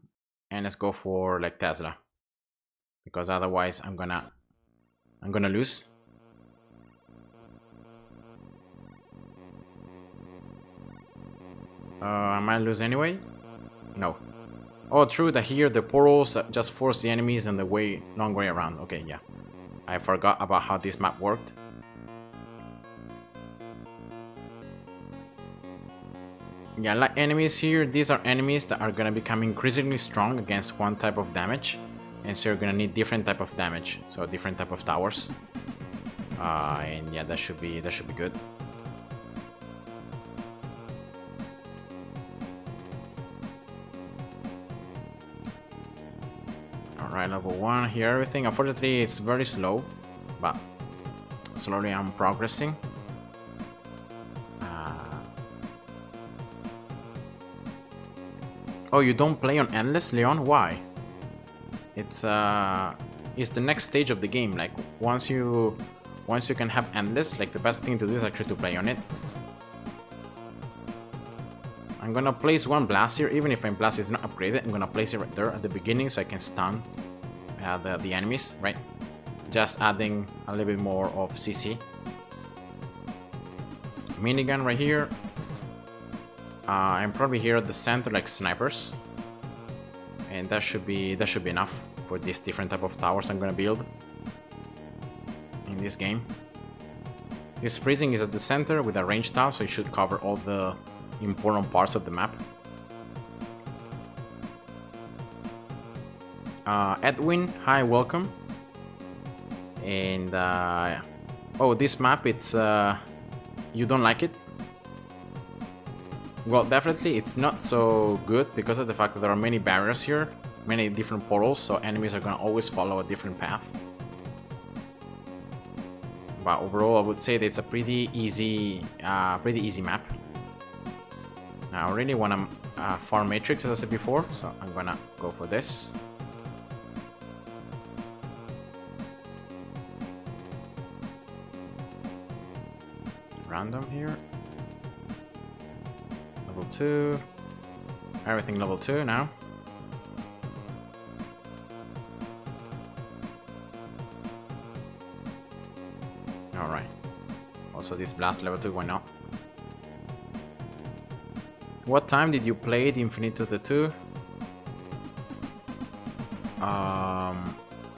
and let's go for like Tesla, because otherwise I'm gonna lose. I might lose anyway. No. Oh, true that here the portals just force the enemies in the long way around. Okay, yeah. I forgot about how this map worked. Yeah, like enemies here, these are enemies that are gonna become increasingly strong against one type of damage, and so you're gonna need different type of damage, so different type of towers. And yeah, that should be good. Alright, level 1 here, everything. Unfortunately, it's very slow, but slowly I'm progressing. Oh, you don't play on Endless, Leon? Why? It's the next stage of the game. Like once you can have Endless, like the best thing to do is actually to play on it. I'm gonna place one blast here, even if my blast is not upgraded. I'm gonna place it right there at the beginning so I can stun the enemies, right? Just adding a little bit more of CC. Minigun right here. I'm probably here at the center like snipers, and that should be enough for these different type of towers I'm gonna build in this game. This Freezing is at the center with a range tile, so it should cover all the important parts of the map. Edwin, hi, welcome. And oh, this map, it's you don't like it? Well, definitely it's not so good because of the fact that there are many barriers here, many different portals, so enemies are gonna always follow a different path. But overall, I would say that it's a pretty easy map. Now, I really want to farm Matrix, as I said before, so I'm gonna go for this. Random here. Level 2. Everything level 2 now. Alright. Also this blast level 2, why not? What time did you play the Infinitode 2?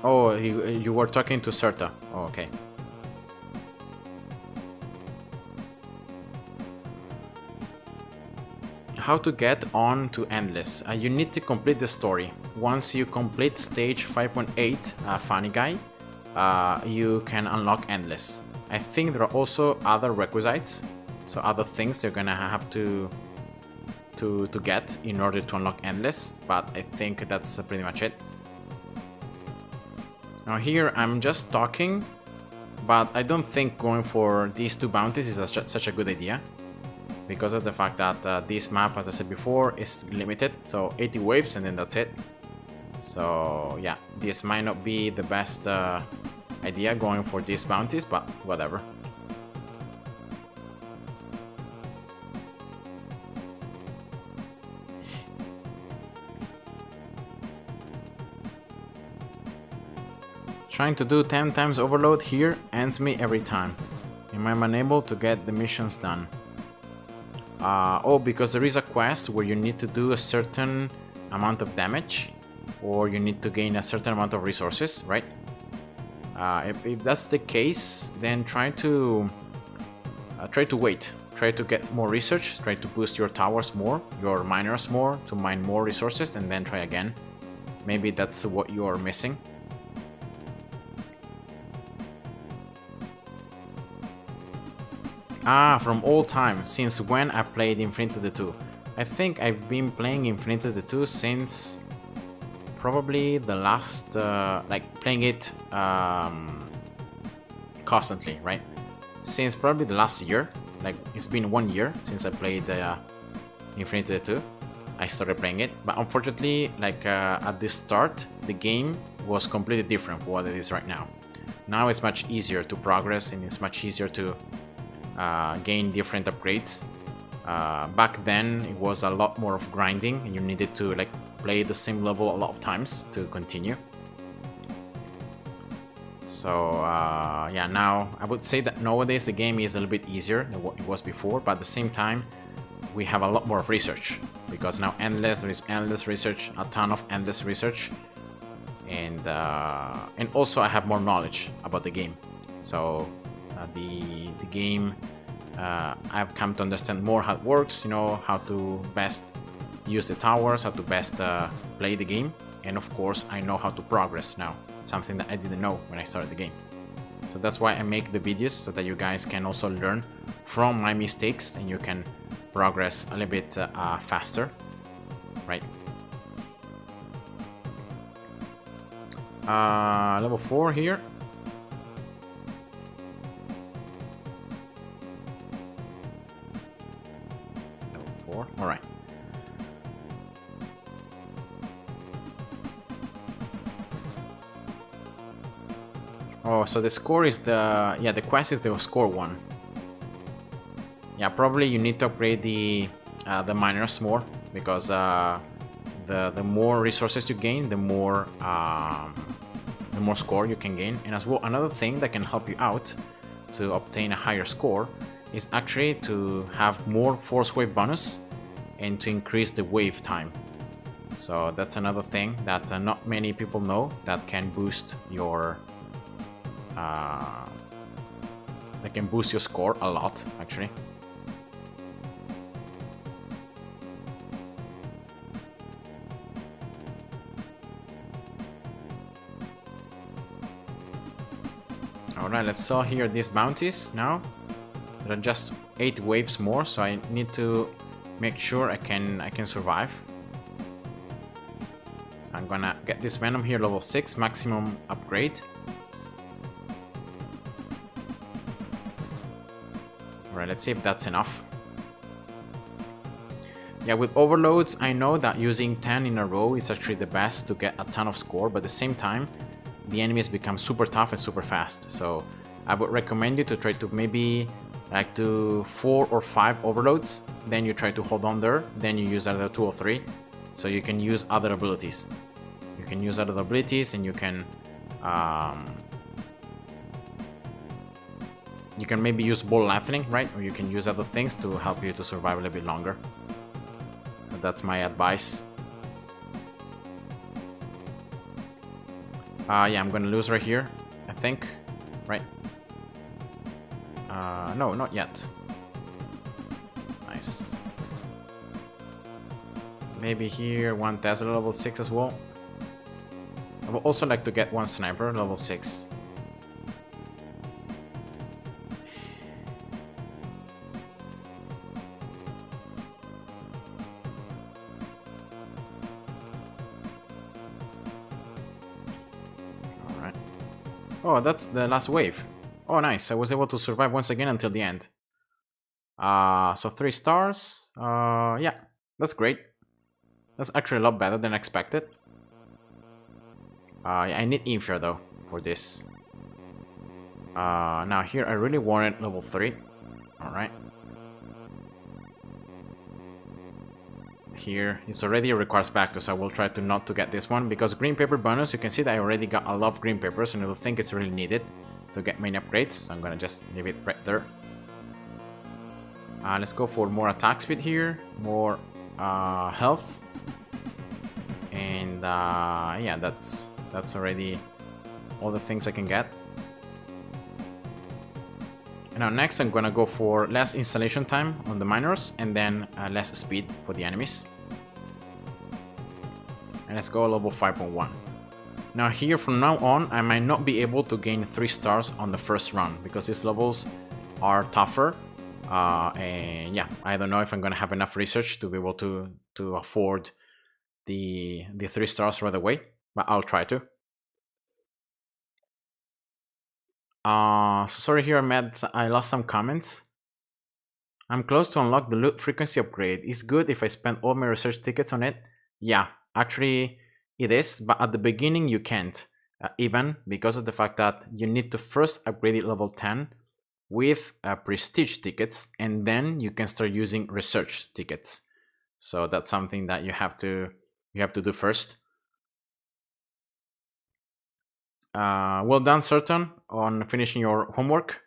Oh, you were talking to Certa. Oh, okay. How to get on to Endless. You need to complete the story. Once you complete stage 5.8, Funny Guy, you can unlock Endless. I think there are also other requisites, so other things you're gonna have to get in order to unlock Endless, but I think that's pretty much it. Now here I'm just talking, but I don't think going for these 2 bounties is such a good idea, because of the fact that this map, as I said before, is limited, so 80 waves and then that's it. So yeah, this might not be the best idea going for these bounties, but whatever. Trying to do 10 times overload here ends me every time. Am I unable to get the missions done? Oh, because there is a quest where you need to do a certain amount of damage, or you need to gain a certain amount of resources, right? If that's the case, then try to wait. Try to get more research, try to boost your towers more, your miners more, to mine more resources, and then try again. Maybe that's what you're missing. Ah, from all time, since when I played Infinitode 2. I think I've been playing Infinitode 2 since probably the last, like playing it constantly, right? Since probably the last year, like it's been 1 year since I played Infinitode 2. I started playing it, but unfortunately, like at the start, the game was completely different from what it is right now. Now it's much easier to progress, and it's much easier to gain different upgrades. Back then it was a lot more of grinding, and you needed to like play the same level a lot of times to continue. So yeah, now I would say that nowadays the game is a little bit easier than what it was before, but at the same time we have a lot more of research, because now there is endless research, a ton of endless research, and also I have more knowledge about the game. So the game, I've come to understand more how it works, you know, how to best use the towers, how to best play the game, and of course I know how to progress now, something that I didn't know when I started the game. So that's why I make the videos, so that you guys can also learn from my mistakes and you can progress a little bit faster, right? Level 4 here. Level 4, all right. Oh, so the score is the... yeah, the quest is the score one. Yeah, probably you need to upgrade the miners more, because the more resources you gain, the more score you can gain. And as well, another thing that can help you out to obtain a higher score is actually to have more force wave bonus and to increase the wave time. So that's another thing that not many people know, that can boost your score a lot, actually. Alright, let's saw here these bounties now. There are just 8 waves more, so I need to make sure I can survive. So I'm gonna get this Venom here, level 6, maximum upgrade. Alright, let's see if that's enough. Yeah, with overloads, I know that using 10 in a row is actually the best to get a ton of score, but at the same time, the enemies become super tough and super fast. So I would recommend you to try to maybe like do 4 or 5 overloads, then you try to hold on there, then you use another 2 or 3, so you can use other abilities. You can use other abilities, and you can maybe use ball lightning, right? Or you can use other things to help you to survive a little bit longer. But that's my advice. Yeah, I'm gonna lose right here, I think, right? No, not yet. Nice. Maybe here one Tesla level 6 as well. I would also like to get one sniper level 6. Alright. Oh, that's the last wave. Oh, nice. I was able to survive once again until the end. So 3 stars. Yeah, that's great. That's actually a lot better than expected. I need Infia though for this. Now here I really wanted level 3. Alright. here. It's already requires back, so I will try to not to get this one, because green paper bonus, you can see that I already got a lot of green papers and I don't think it's really needed to get many upgrades, so I'm gonna just leave it right there. Let's go for more attack speed here, more health, and yeah, that's already all the things I can get. And now next I'm gonna go for less installation time on the miners, and then less speed for the enemies. And let's go level 5.1. Now here from now on I might not be able to gain 3 stars on the first run, because these levels are tougher. And yeah, I don't know if I'm gonna have enough research to be able to afford the 3 stars right away, but I'll try to. So sorry here, Matt, I lost some comments. I'm close to unlock the loot frequency upgrade. It's good if I spend all my research tickets on it. Yeah, actually it is, but at the beginning you can't, even because of the fact that you need to first upgrade it level 10 with prestige tickets, and then you can start using research tickets. So that's something that you have to do first. Well done, Certain, on finishing your homework.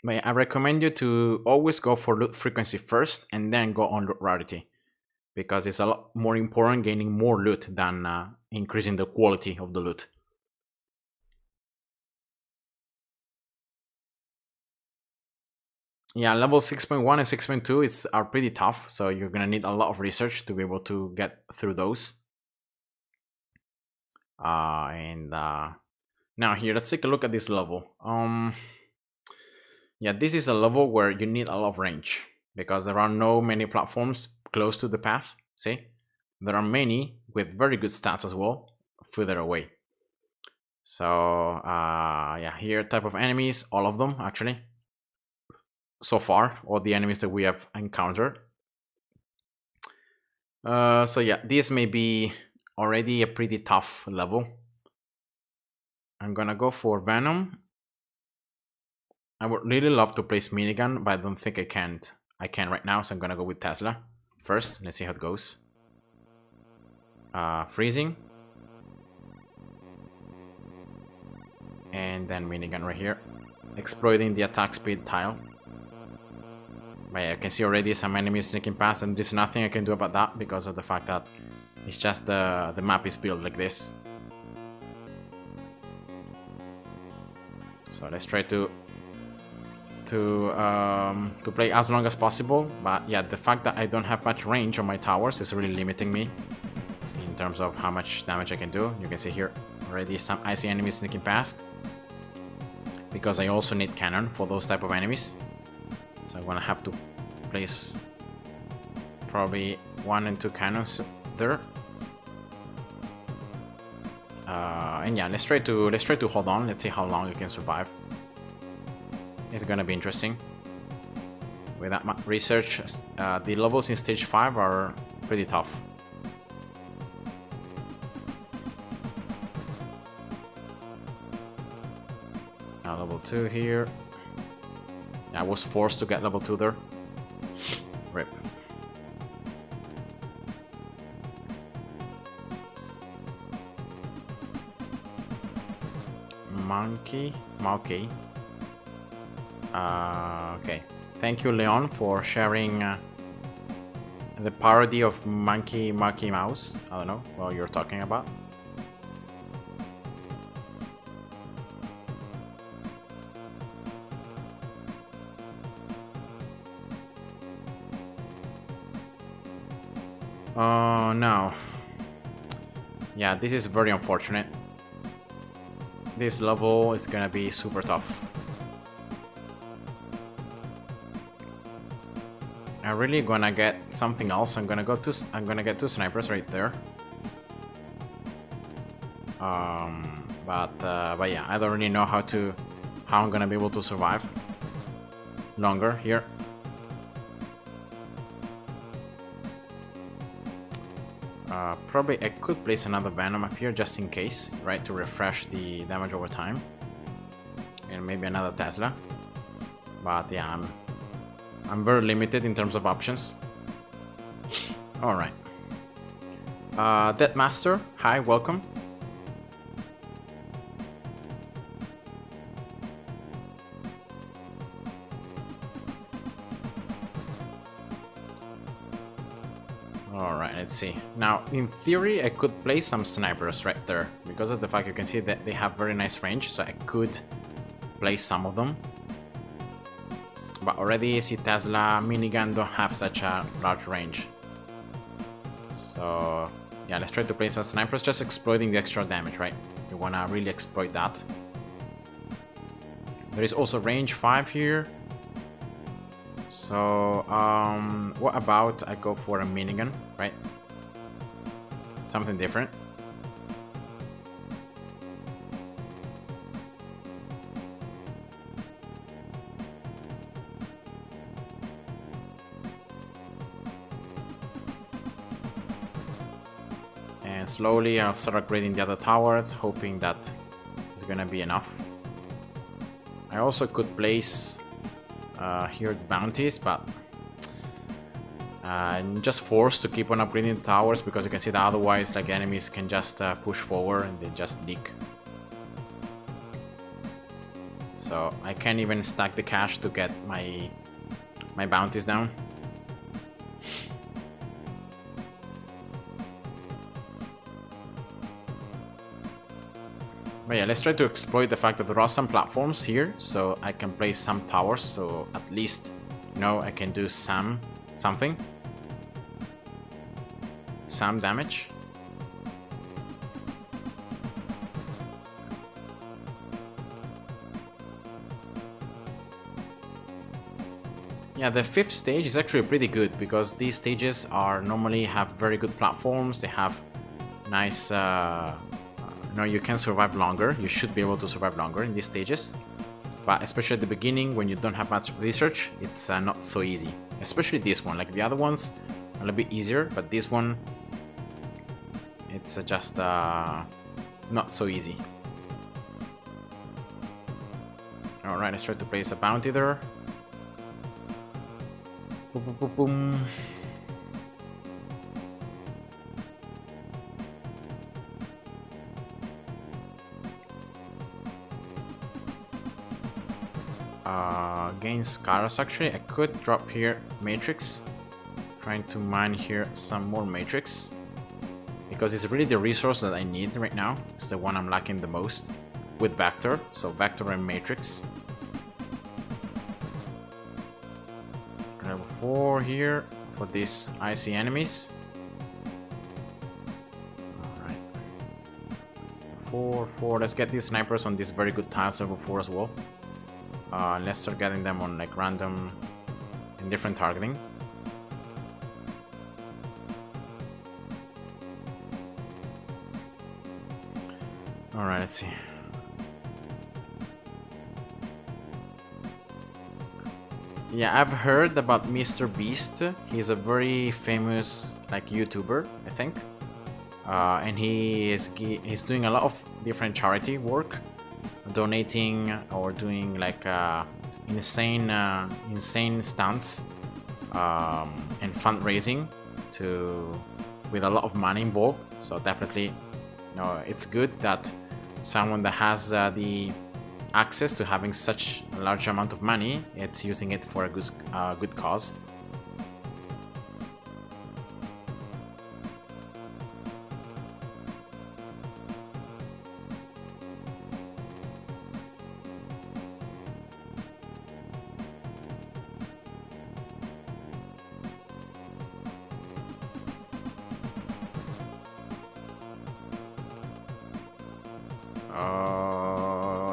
But I recommend you to always go for loot frequency first and then go on loot rarity, because it's a lot more important gaining more loot than increasing the quality of the loot. Yeah, level 6.1 and 6.2 are pretty tough, so you're gonna need a lot of research to be able to get through those. Now here, let's take a look at this level. Yeah, this is a level where you need a lot of range, because there are no many platforms close to the path. See, there are many with very good stats as well further away. So yeah, here type of enemies, all of them actually. So far, all the enemies that we have encountered. So yeah, this may be already a pretty tough level. I'm gonna go for Venom. I would really love to place minigun, but I don't think I can right now, so I'm gonna go with Tesla first. Let's see how it goes. Freezing. And then minigun right here. Exploiting the attack speed tile. But yeah, I can see already some enemies sneaking past, and there's nothing I can do about that because of the fact that it's just the map is built like this. So let's try to play as long as possible. But yeah, the fact that I don't have much range on my towers is really limiting me in terms of how much damage I can do. You can see here already some icy enemies sneaking past, because I also need cannon for those type of enemies. So I'm gonna have to place probably 1 and 2 cannons there. And yeah, let's try to hold on. Let's see how long you can survive. It's gonna be interesting. With that research, the levels in stage 5 are pretty tough. Now level 2 here. I was forced to get level 2 there. Rip. Monkey. Okay. Thank you, Leon, for sharing the parody of Monkey Mouse. I don't know what you're talking about. Oh no. Yeah, this is very unfortunate. This level is gonna be super tough. I'm really gonna get something else. I'm gonna get 2 snipers right there. But yeah, I don't really know how I'm gonna be able to survive longer here. Probably I could place another Venom up here just in case, right, to refresh the damage over time. And maybe another Tesla. But yeah, I'm very limited in terms of options. Alright. Dead Master, hi, welcome. Alright, let's see. Now, in theory, I could place some snipers right there. Because of the fact you can see that they have very nice range, so I could place some of them. But already, see, Tesla minigun don't have such a large range. So, yeah, let's try to place some snipers, just exploiting the extra damage, right? You wanna really exploit that. There is also range 5 here. So, what about I go for a minigun, right? Something different. And slowly I'll start upgrading the other towers, hoping that it's gonna be enough. I also could place here bounties, but I'm just forced to keep on upgrading the towers because you can see that otherwise like enemies can just push forward and they just leak. So I can't even stack the cash to get my bounties down. But yeah, let's try to exploit the fact that there are some platforms here, so I can place some towers, so at least, you know, I can do some damage. Yeah, the 5th stage is actually pretty good because these stages are normally have very good platforms. They have nice. No, you can survive longer. You should be able to survive longer in these stages. But especially at the beginning, when you don't have much research, it's not so easy. Especially this one. Like the other ones, a little bit easier, but this one, it's just not so easy. Alright, let's try to place a bounty there. Boom, boom, boom, boom. Against Scaros, actually, I could drop here Matrix. Trying to mine here some more Matrix. Because it's really the resource that I need right now. It's the one I'm lacking the most. With Vector, so Vector and Matrix. Level 4 here for these icy enemies. Alright. 4. Let's get these snipers on these very good tiles level 4 as well. Let's start getting them on like random and different targeting. Alright, let's see. Yeah, I've heard about Mr. Beast. He's a very famous like YouTuber, I think. And he's doing a lot of different charity work, donating or doing like insane stunts and fundraising with a lot of money involved. So definitely, you know, it's good that someone that has the access to having such a large amount of money, it's using it for a good cause.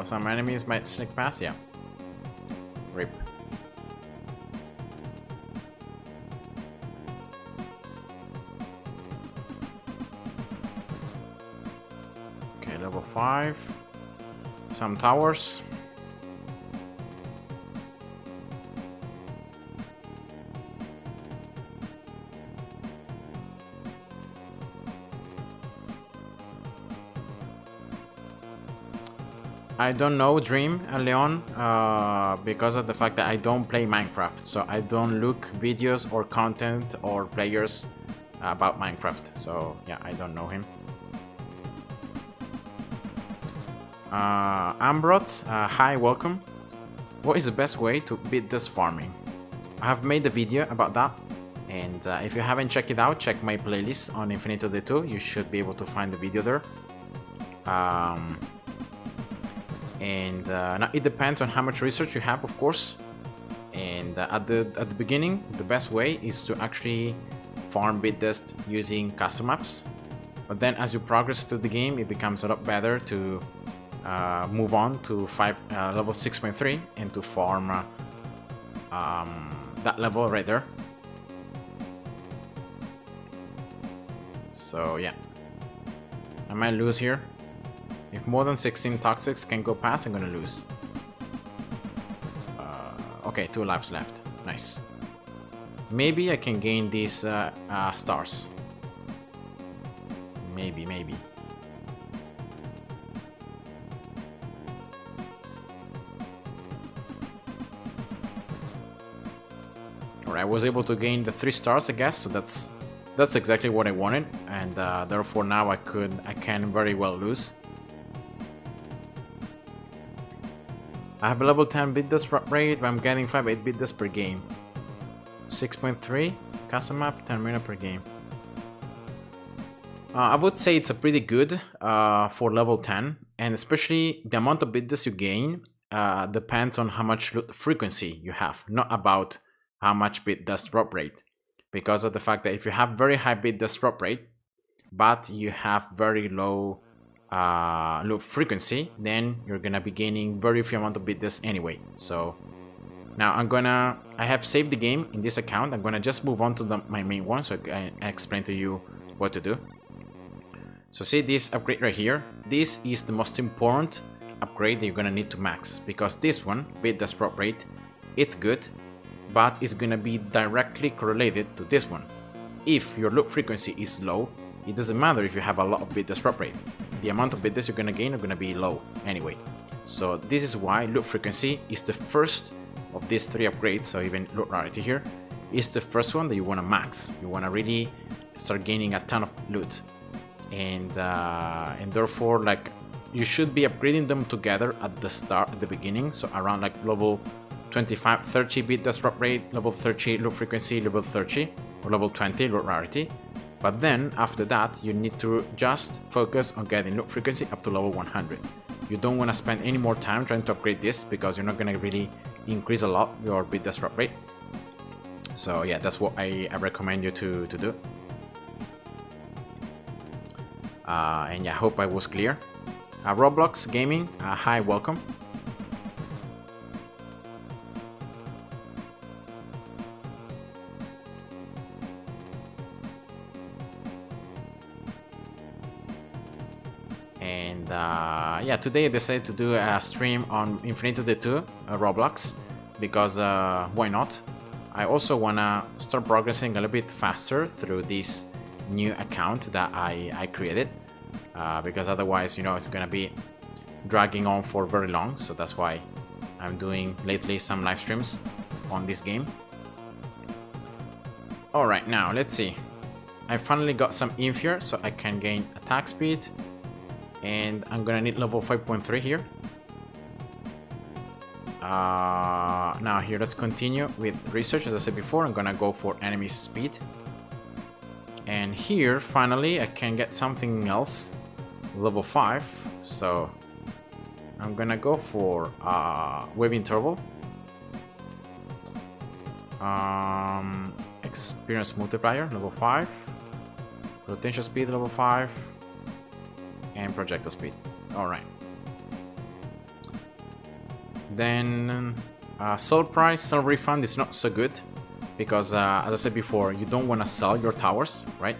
Some enemies might sneak past, yeah. Rip. Okay, level 5. Some towers. I don't know Dream and Leon because of the fact that I don't play Minecraft, so I don't look videos or content or players about Minecraft, so yeah, I don't know him. Ambrots, hi, welcome. What is the best way to beat this farming? I have made a video about that, and if you haven't checked it out, check my playlist on Infinitode 2. You should be able to find the video there. Now it depends on how much research you have, of course. And at the beginning, the best way is to actually farm bit dust using custom maps. But then as you progress through the game, it becomes a lot better to move on to level 6.3 and to farm that level right there. So yeah, I might lose here. If more than 16 toxics can go past, I'm gonna lose. Okay, 2 lives left. Nice. Maybe I can gain these stars. Maybe. Alright, I was able to gain the 3 stars, I guess, so that's exactly what I wanted, and therefore now I can very well lose. I have a level 10 bit dust rate, but I'm getting 5-8 bit dust per game. 6.3 custom map, 10 mana per game. I would say it's a pretty good for level 10, and especially the amount of bit dust you gain depends on how much loot frequency you have, not about how much bit dust drop rate. Because of the fact that if you have very high bit dust drop rate, but you have very low loop frequency, then you're gonna be gaining very few amount of bit dust anyway. So now I have saved the game in this account. I'm gonna just move on to my main one so I can explain to you what to do. So see this upgrade right here, this is the most important upgrade that you're gonna need to max, because this one, bit dust drop rate, it's good, but it's gonna be directly correlated to this one. If your loop frequency is low, it doesn't matter if you have a lot of bit dust drop rate. The amount of bit dust you're gonna gain are gonna be low anyway. So this is why loop frequency is the first of these 3 upgrades. So even loot rarity here is the first one that you wanna max. You wanna really start gaining a ton of loot, and therefore like you should be upgrading them together at the beginning. So around like level 25, 30 bit dust drop rate, level 30 loop frequency, level 30 or level 20 loot rarity. But then after that, you need to just focus on getting loot frequency up to level 100. You don't want to spend any more time trying to upgrade this, because you're not going to really increase a lot your bit dust drop rate. So yeah, that's what I recommend you to do. And yeah, I hope I was clear. Roblox Gaming, hi, welcome. And yeah, today I decided to do a stream on Infinitode 2 Roblox, because why not? I also wanna start progressing a little bit faster through this new account that I created, because otherwise, you know, it's gonna be dragging on for very long. So that's why I'm doing lately some live streams on this game. Alright, now let's see. I finally got some inf here, so I can gain attack speed. And I'm gonna need level 5.3 here. Now here, let's continue with research. As I said before, I'm gonna go for enemy speed. And here, finally, I can get something else. Level 5. So I'm gonna go for waving turbo. Experience multiplier, level 5. Potential speed, level 5. And projectile speed. Alright. Then sell price, sell refund is not so good, because as I said before, you don't want to sell your towers, right?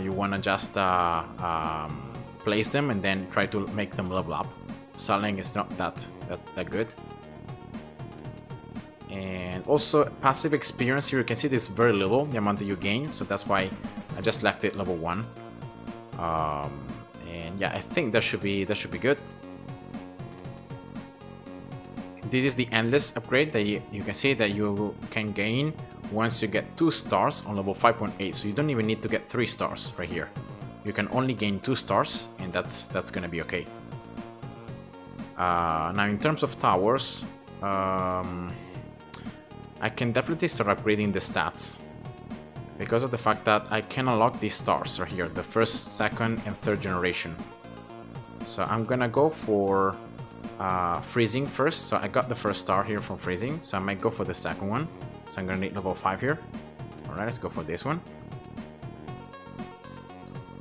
You want to just place them and then try to make them level up. Selling is not that good. And also passive experience here, you can see this very little, the amount that you gain, so that's why I just left it level 1. And yeah, I think that should be good. this is the endless upgrade that you can see that you can gain once you get 2 stars on level 5.8. So you don't even need to get 3 stars right here. You can only gain 2 stars, and that's gonna be okay. Now in terms of towers, I can definitely start upgrading the stats because of the fact that I can unlock these stars right here, the first, second, and third generation. So I'm gonna go for freezing first. So I got the first star here from freezing, so I might go for the second one. So I'm gonna need level 5 here. Alright, let's go for this one.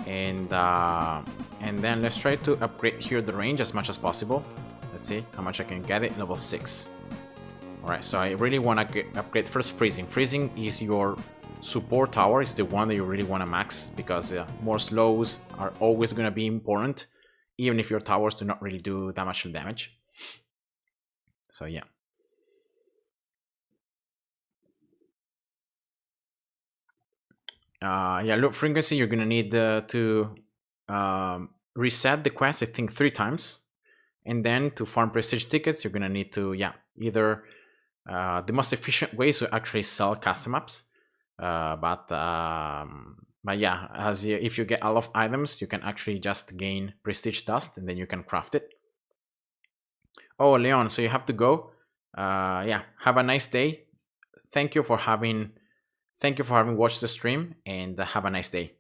And then let's try to upgrade here the range as much as possible. Let's see how much I can get it, level 6. Alright, so I really want to upgrade first freezing. Freezing is your support tower, it's the one that you really want to max, because more slows are always going to be important, even if your towers do not really do that much damage. So yeah. Yeah, loop frequency, you're gonna need to reset the quest, I think 3 times. And then to farm prestige tickets, you're gonna need to, yeah, either the most efficient way is to actually sell custom maps. But yeah, if you get a lot of items, you can actually just gain prestige dust, and then you can craft it. Oh, Leon, so you have to go. Yeah, have a nice day. Thank you for having watched the stream, and have a nice day.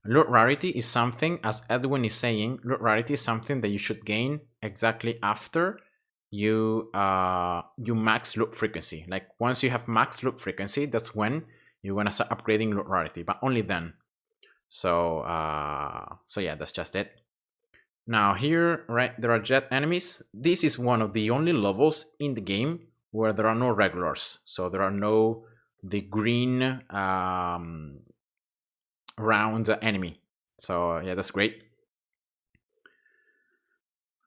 Loot rarity is something, as Edwin is saying, loot rarity is something that you should gain exactly after you max loot frequency. Like once you have max loot frequency, that's when you're gonna start upgrading loot rarity, but only then. So so yeah, that's just it. Now here, right, there are jet enemies. This is one of the only levels in the game where there are no regulars. So there are no the green round enemy. So yeah, that's great.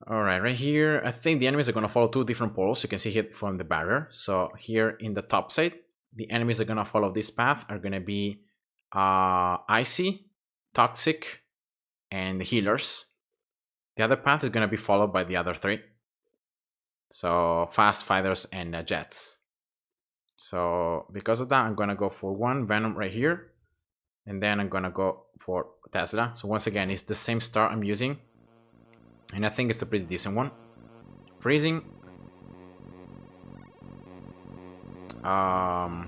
Alright, right here, I think the enemies are going to follow 2 different portals. You can see it from the barrier. So here in the top side, the enemies that are going to follow this path are going to be icy, toxic, and healers. The other path is going to be followed by the other 3. So fast fighters and jets. So because of that, I'm going to go for 1 Venom right here. And then I'm going to go for Tesla. So once again, it's the same star I'm using. And I think it's a pretty decent one. Freezing. Alright.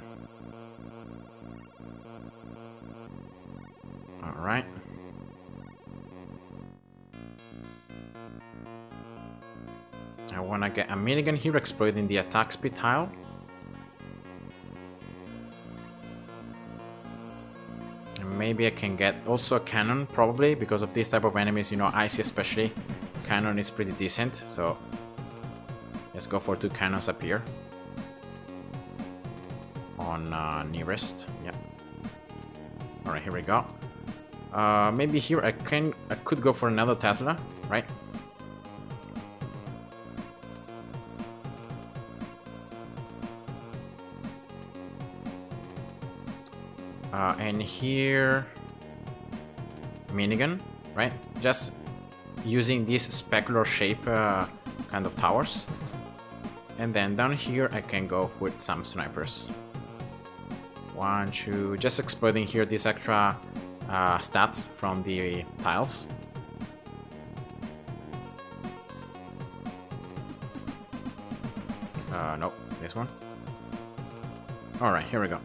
I want to get a minigun here, exploiting the attack speed tile. And maybe I can get also a cannon, probably, because of this type of enemies, you know, icy especially. Cannon is pretty decent, so let's go for 2 cannons up here. On nearest, yeah. Alright, here we go. Maybe here I could go for another Tesla, right? And here, minigun, right? Just using these specular shape kind of towers. And then down here I can go with some snipers. 1, 2, just exploiting here these extra stats from the tiles. Nope, this one. Alright, here we go.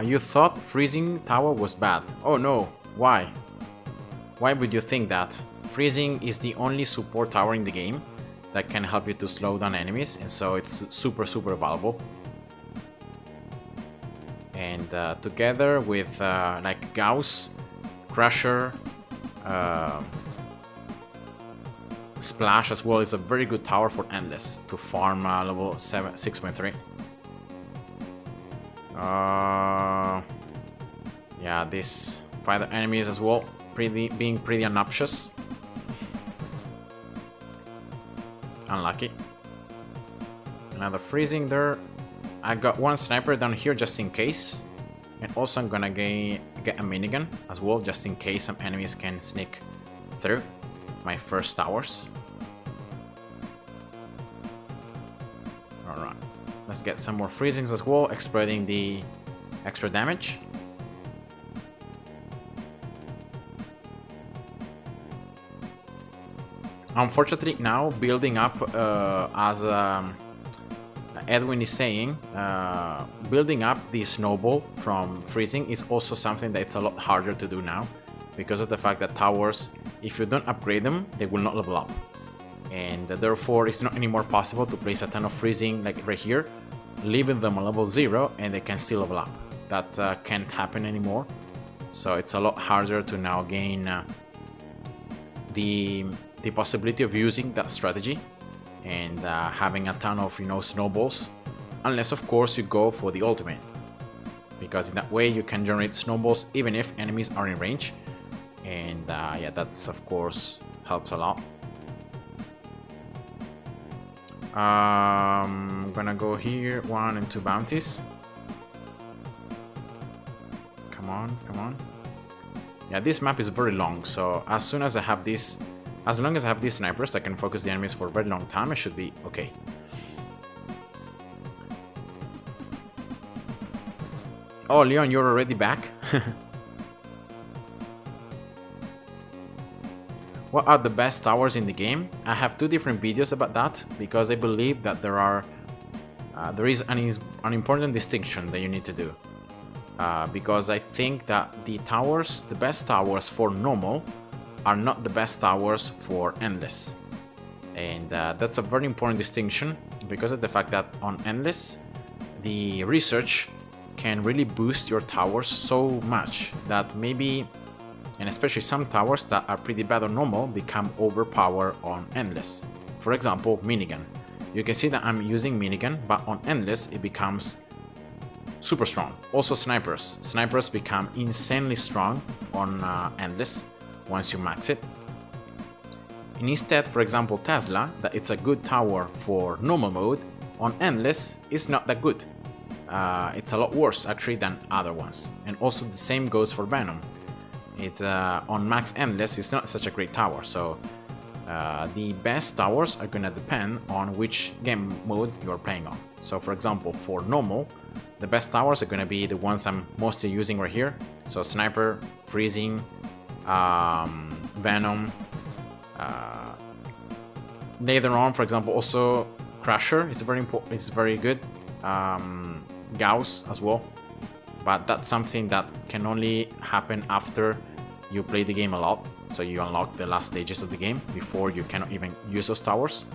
You thought freezing tower was bad. Oh no, why? Why would you think that? Freezing is the only support tower in the game that can help you to slow down enemies, and so it's super valuable. And together with like Gauss, Crusher, Splash as well is a very good tower for Endless to farm level 6.3. Yeah, these fighter enemies as well, being pretty obnoxious. Unlucky. Another freezing there. I got one sniper down here just in case. And also I'm gonna get a minigun as well, just in case some enemies can sneak through my first towers. Alright, let's get some more freezings as well, exploiting the extra damage. Unfortunately now, building up as Edwin is saying, building up the snowball from freezing is also something that it's a lot harder to do now, because of the fact that towers, if you don't upgrade them, they will not level up, and therefore it's not anymore possible to place a ton of freezing like right here, leaving them on level 0 and they can still level up. That can't happen anymore, so it's a lot harder to now gain the possibility of using that strategy and having a ton of, snowballs, unless of course you go for the ultimate, because in that way you can generate snowballs even if enemies are in range, and yeah, that's of course helps a lot. I'm gonna go here, 1 and 2 bounties. Come on, come on. Yeah, this map is very long, so as soon as I have this, as long as I have these snipers, I can focus the enemies for a very long time. I should be okay. Oh, Leon, you're already back? What are the best towers in the game? I have 2 different videos about that, because I believe that there is an important distinction that you need to do. Because I think that the best towers for normal are not the best towers for endless, and that's a very important distinction, because of the fact that on endless the research can really boost your towers so much that maybe, and especially some towers that are pretty bad on normal, become overpowered on endless. For example, minigun. You can see that I'm using minigun, but on endless it becomes super strong. Also snipers become insanely strong on endless once you max it. And instead, for example, Tesla, that it's a good tower for normal mode, on endless it's not that good. It's a lot worse actually than other ones. And also the same goes for Venom. It's on max endless, it's not such a great tower. So the best towers are gonna depend on which game mode you're playing on. So for example, for normal, the best towers are gonna be the ones I'm mostly using right here. So sniper, freezing, Venom, later on, for example, also Crusher. It's very important. It's very good. Gauss as well, but that's something that can only happen after you play the game a lot. So you unlock the last stages of the game before you cannot even use those towers.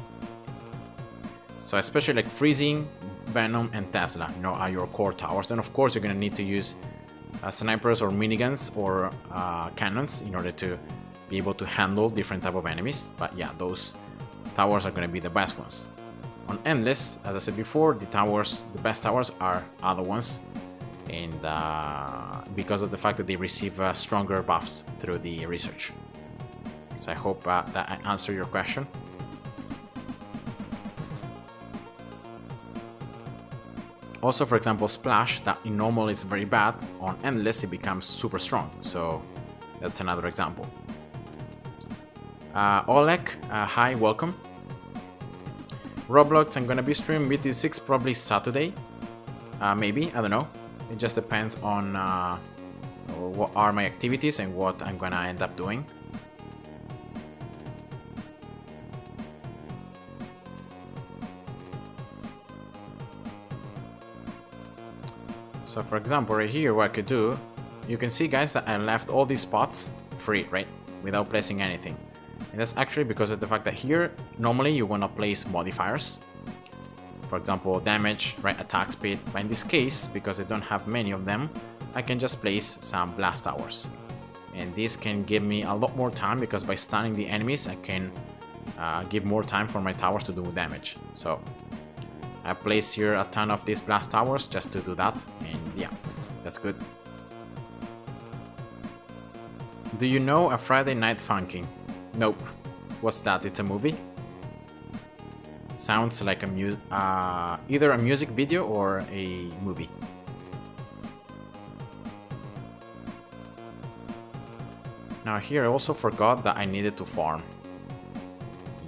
So especially like freezing, Venom, and Tesla, are your core towers. And of course, you're gonna need to use snipers or miniguns or cannons in order to be able to handle different type of enemies. But yeah, those towers are going to be the best ones. On endless, as I said before, the best towers are other ones, and because of the fact that they receive stronger buffs through the research. So I hope that I answered your question. Also, for example, Splash, that in normal is very bad, on endless it becomes super strong, so that's another example. Oleg, hi, welcome. Roblox, I'm gonna be streaming BT6 probably Saturday, maybe, I don't know. It just depends on what are my activities and what I'm gonna end up doing. So for example, right here, what I could do, you can see, guys, that I left all these spots free, right? Without placing anything. And that's actually because of the fact that here, normally you want to place modifiers. For example, damage, right, attack speed. But in this case, because I don't have many of them, I can just place some blast towers. And this can give me a lot more time, because by stunning the enemies, I can give more time for my towers to do damage. So I place here a ton of these blast towers just to do that, and yeah, that's good. Do you know A Friday Night Funkin'? Nope. What's that? It's a movie? sounds like a either a music video or a movie. Now here I also forgot that I needed to farm.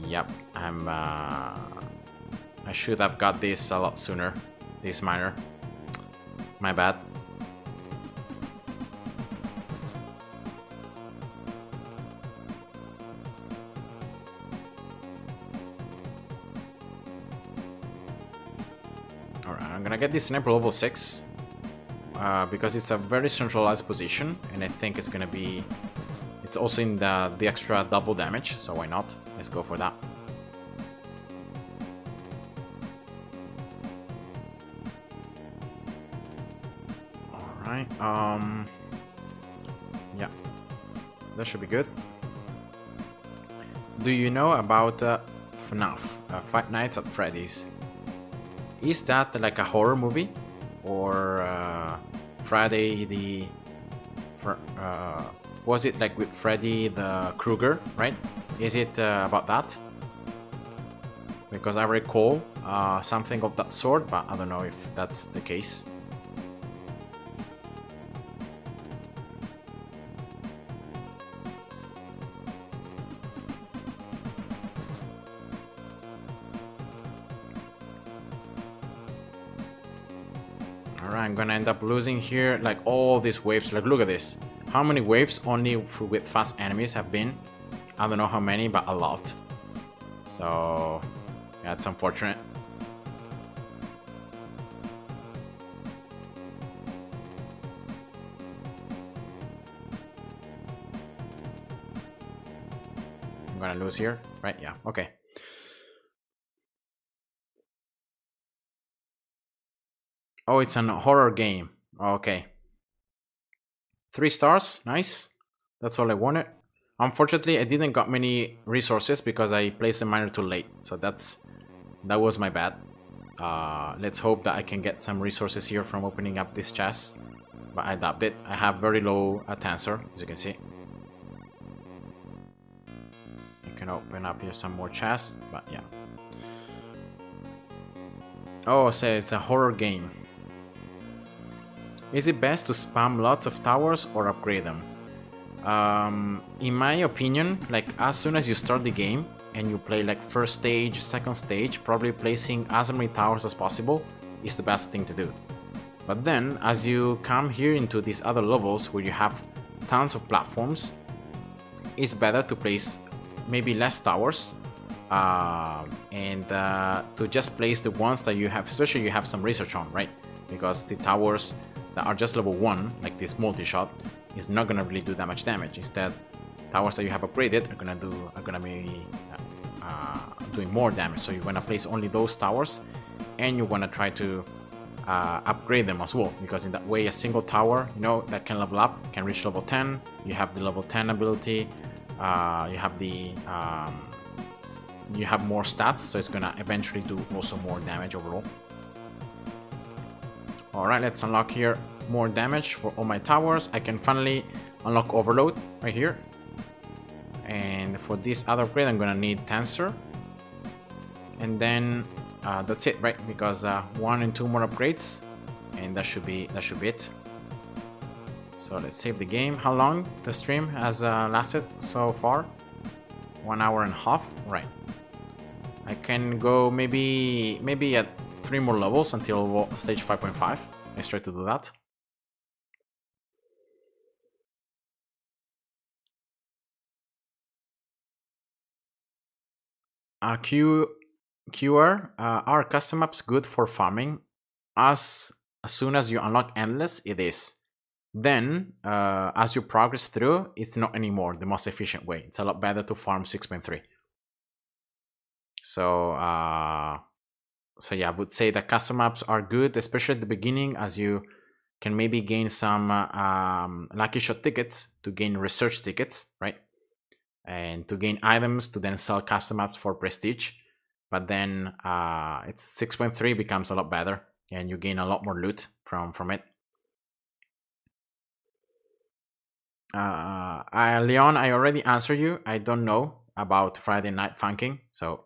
Yep, I should have got this a lot sooner. This miner. My bad. Alright, I'm gonna get this sniper level 6. Because it's a very centralized position, and I think it's gonna be... It's also in the extra double damage, so why not? Let's go for that. Alright, yeah. That should be good. Do you know about FNAF, Five Nights at Freddy's? Is that like a horror movie? Or Friday the... was it like with Freddy the Krueger, right? Is it about that? Because I recall something of that sort, but I don't know if that's the case. Alright, I'm gonna end up losing here like all these waves. Like, look at this. How many waves only with fast enemies have been? I don't know how many, but a lot. So, yeah, it's unfortunate. I'm gonna lose here, right? Yeah, okay. Oh, it's an horror game. Okay. 3 stars, nice. That's all I wanted. Unfortunately, I didn't got many resources because I placed the miner too late. So that was my bad. Let's hope that I can get some resources here from opening up this chest. But I doubt it. I have very low tensor, as you can see. You can open up here some more chests, but yeah. Oh, so it's a horror game. Is it best to spam lots of towers or upgrade them? In my opinion, like as soon as you start the game and you play like first stage, second stage, probably placing as many towers as possible is the best thing to do. But then as you come here into these other levels where you have tons of platforms, it's better to place maybe less towers and to just place the ones that you have, especially you have some research on, right? Because the towers that are just level 1, like this multi-shot, is not gonna really do that much damage. Instead, towers that you have upgraded are gonna be doing more damage. So you're gonna place only those towers, and you wanna try to upgrade them as well, because in that way, a single tower, you know, that can level up, can reach level 10. You have the level 10 ability. You have the you have more stats, so it's gonna eventually do also more damage overall. Alright, let's unlock here more damage for all my towers. I can finally unlock overload right here. And for this other upgrade, I'm gonna need tensor. And then that's it, right? Because 1 and 2 more upgrades, and that should be it. So let's save the game. How long the stream has lasted so far? 1 hour and a half. Right. I can go maybe at 3 more levels until stage 5.5. Let's try to do that. QR, are custom maps good for farming? As soon as you unlock endless, it is. Then, as you progress through, it's not anymore the most efficient way. It's a lot better to farm 6.3. So yeah, I would say that custom maps are good, especially at the beginning, as you can maybe gain some lucky shot tickets to gain research tickets, right? And to gain items to then sell custom maps for prestige. But then it's 6.3 becomes a lot better, and you gain a lot more loot from it. Leon, I already answered you. I don't know about Friday Night Funking, so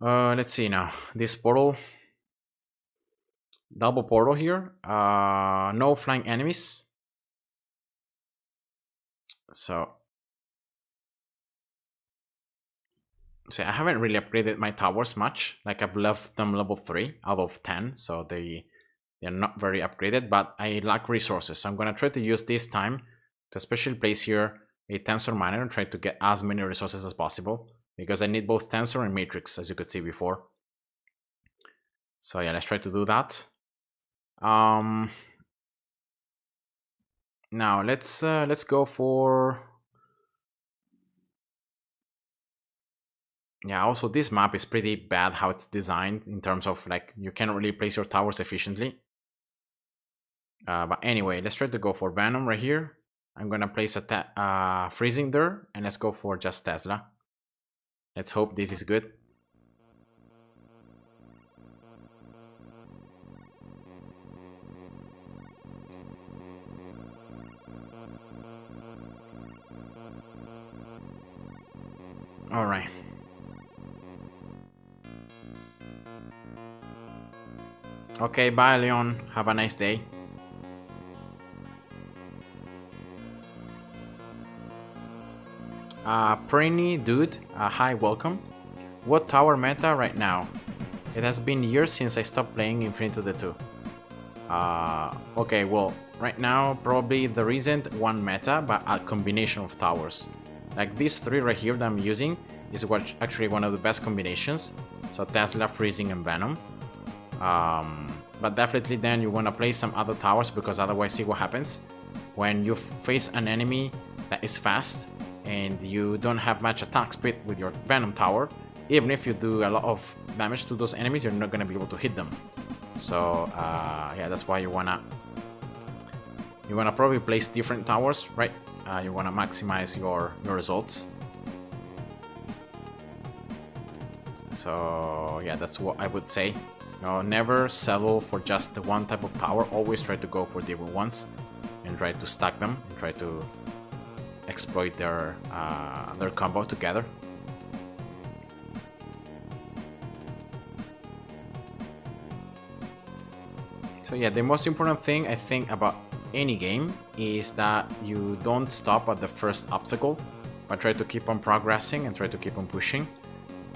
Let's see now. This portal, double portal here. No flying enemies. So I haven't really upgraded my towers much. Like I've left them level 3 out of 10, so they're not very upgraded, but I lack resources. So I'm gonna try to use this time to especially place here a tensor miner and try to get as many resources as possible, because I need both tensor and matrix, as you could see before. So yeah, let's try to do that. Now let's go for, yeah, also this map is pretty bad how it's designed in terms of like you cannot really place your towers efficiently. But anyway, let's try to go for Venom right here. I'm gonna place a freezing there, and let's go for just Tesla. Let's hope this is good. All right. Okay, bye Leon. Have a nice day. Prinny dude, hi, welcome. What tower meta right now? It has been years since I stopped playing Infinitode 2. Okay, well, right now probably there isn't one meta, but a combination of towers. Like these three right here that I'm using is what actually one of the best combinations. So Tesla, Freezing, and Venom. But definitely then you want to play some other towers, because otherwise see what happens when you face an enemy that is fast and you don't have much attack speed with your Venom tower. Even if you do a lot of damage to those enemies, you're not going to be able to hit them. So yeah, that's why you wanna probably place different towers, right? You wanna maximize your results. So yeah, that's what I would say. Never settle for just one type of tower. Always try to go for different ones and try to stack them and try to exploit their combo together. So yeah, the most important thing I think about any game is that you don't stop at the first obstacle, but try to keep on progressing and try to keep on pushing.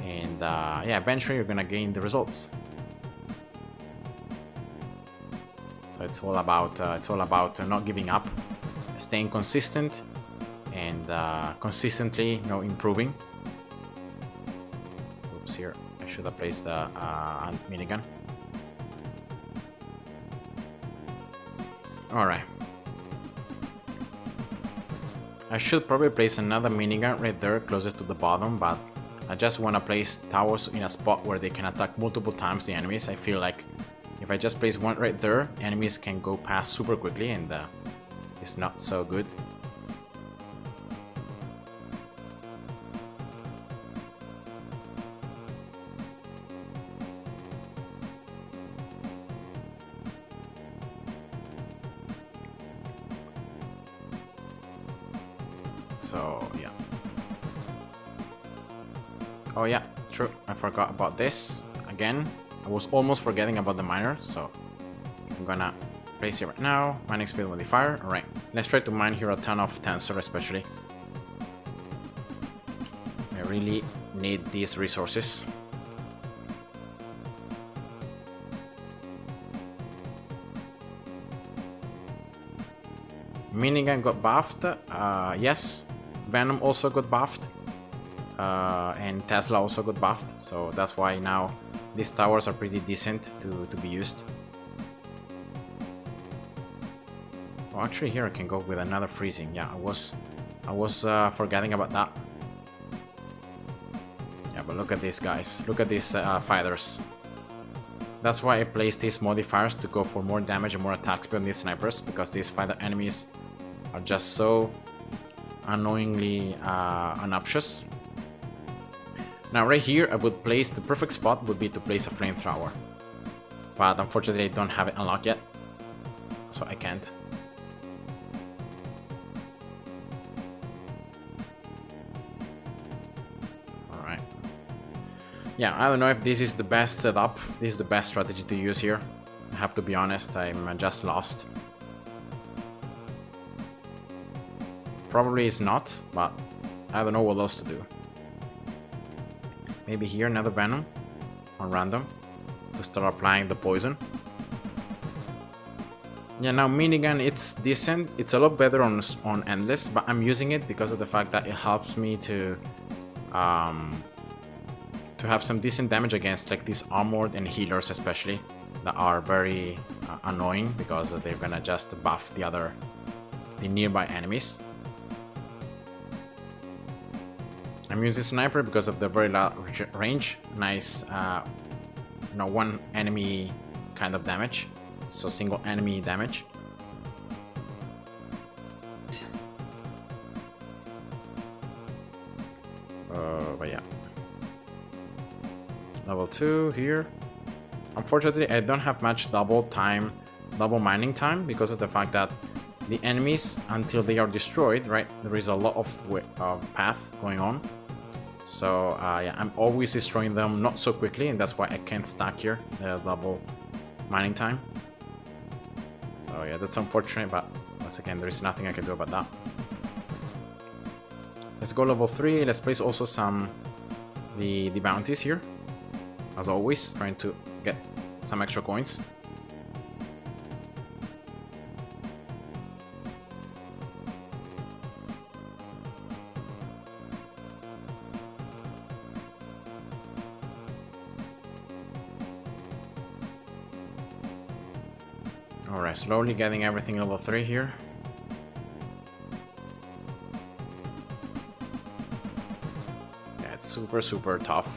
And yeah, eventually you're gonna gain the results. So it's all about not giving up, staying consistent, and consistently improving. Oops, here I should have placed the minigun. Alright. I should probably place another minigun right there closest to the bottom, but I just want to place towers in a spot where they can attack multiple times the enemies. I feel like if I just place one right there, enemies can go past super quickly, and it's not so good. So yeah. Oh yeah, true. I forgot about this again. I was almost forgetting about the miner, so I'm gonna place it right now. Mining speed modifier. Alright, let's try to mine here a ton of tensor, especially. I really need these resources. Minigun got buffed. Yes, Venom also got buffed. And Tesla also got buffed, so that's why now these towers are pretty decent to be used. Oh, actually here I can go with another freezing. Yeah, I was forgetting about that. Yeah, but look at these guys. Look at these fighters. That's why I placed these modifiers to go for more damage and more attack speed on these snipers, because these fighter enemies are just so annoyingly obnoxious. Now right here I would place, the perfect spot would be to place a flamethrower, but unfortunately I don't have it unlocked yet, so I can't. Alright. Yeah, I don't know if this is the best setup. This is the best strategy to use here. I have to be honest, I'm just lost. Probably it's not, but I don't know what else to do. Maybe here another Venom on random to start applying the poison. Yeah, now minigun, it's decent. It's a lot better on endless, but I'm using it because of the fact that it helps me to have some decent damage against like these armored and healers, especially that are very annoying because they're gonna just buff the nearby enemies. I'm using sniper because of the very large range. Nice, one enemy kind of damage. So single enemy damage. But yeah. Level 2 here. Unfortunately, I don't have much double mining time because of the fact that the enemies, until they are destroyed, right, there is a lot of path going on. So yeah, I'm always destroying them not so quickly, and that's why I can't stack here the double mining time. So yeah, that's unfortunate, but once again, there is nothing I can do about that. Let's go level 3. Let's place also the bounties here. As always, trying to get some extra coins. Alright, slowly getting everything level 3 here. Yeah, it's super tough.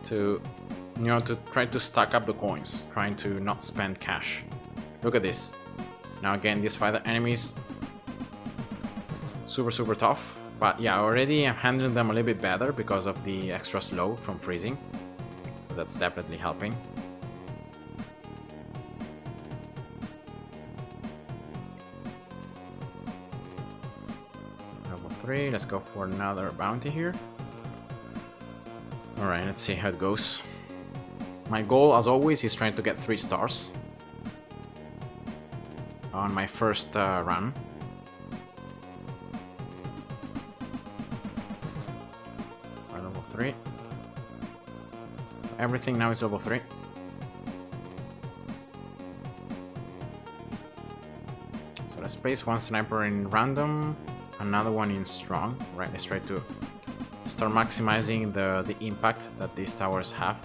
To try to stack up the coins, trying to not spend cash. Look at this. Now again, these fighter enemies, super tough. But yeah, already I'm handling them a little bit better because of the extra slow from freezing. So that's definitely helping. Level 3, let's go for another bounty here. Alright, let's see how it goes. My goal, as always, is trying to get 3 stars on my first run. Level 3. Everything now is level 3. So let's place one sniper in random, another one in strong. Right, let's try to start maximizing the impact that these towers have.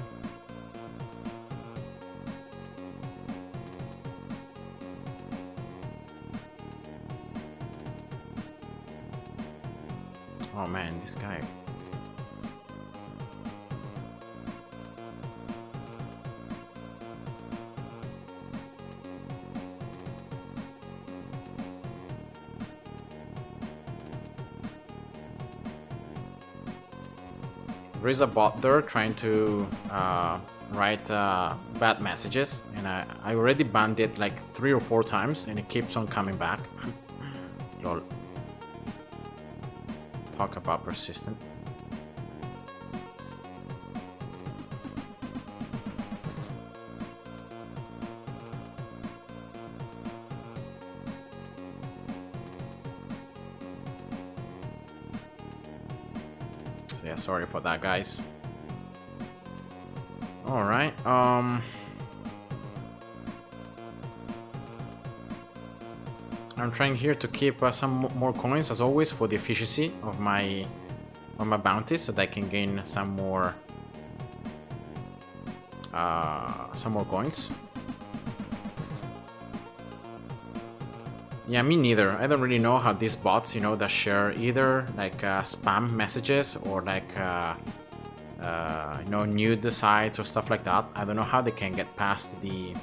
Oh man, this guy. There is a bot there trying to write bad messages, and I already banned it like 3 or 4 times, and it keeps on coming back. Lol. Talk about persistent. Yeah, sorry for that, guys. All right. I'm trying here to keep some more coins, as always, for the efficiency of my bounties, so that I can gain some more coins. Yeah, me neither. I don't really know how these bots, that share either like spam messages or like nude sites or stuff like that. I don't know how they can get past the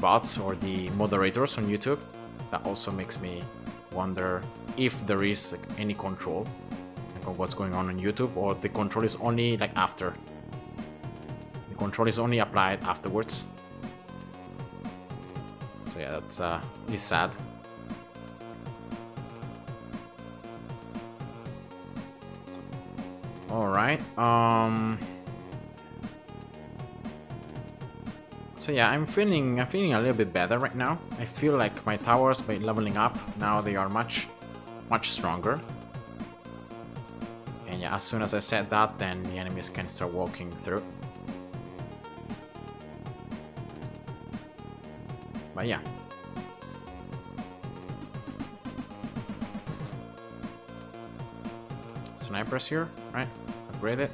bots or the moderators on YouTube. That also makes me wonder if there is like any control of what's going on YouTube, or the control is only like after. The control is only applied afterwards. So yeah, that's it's sad. Alright, so yeah, I'm feeling a little bit better right now. I feel like my towers, by leveling up, now they are much stronger. And yeah, as soon as I said that, then the enemies can start walking through. But yeah. Snipers here, right? Upgrade it.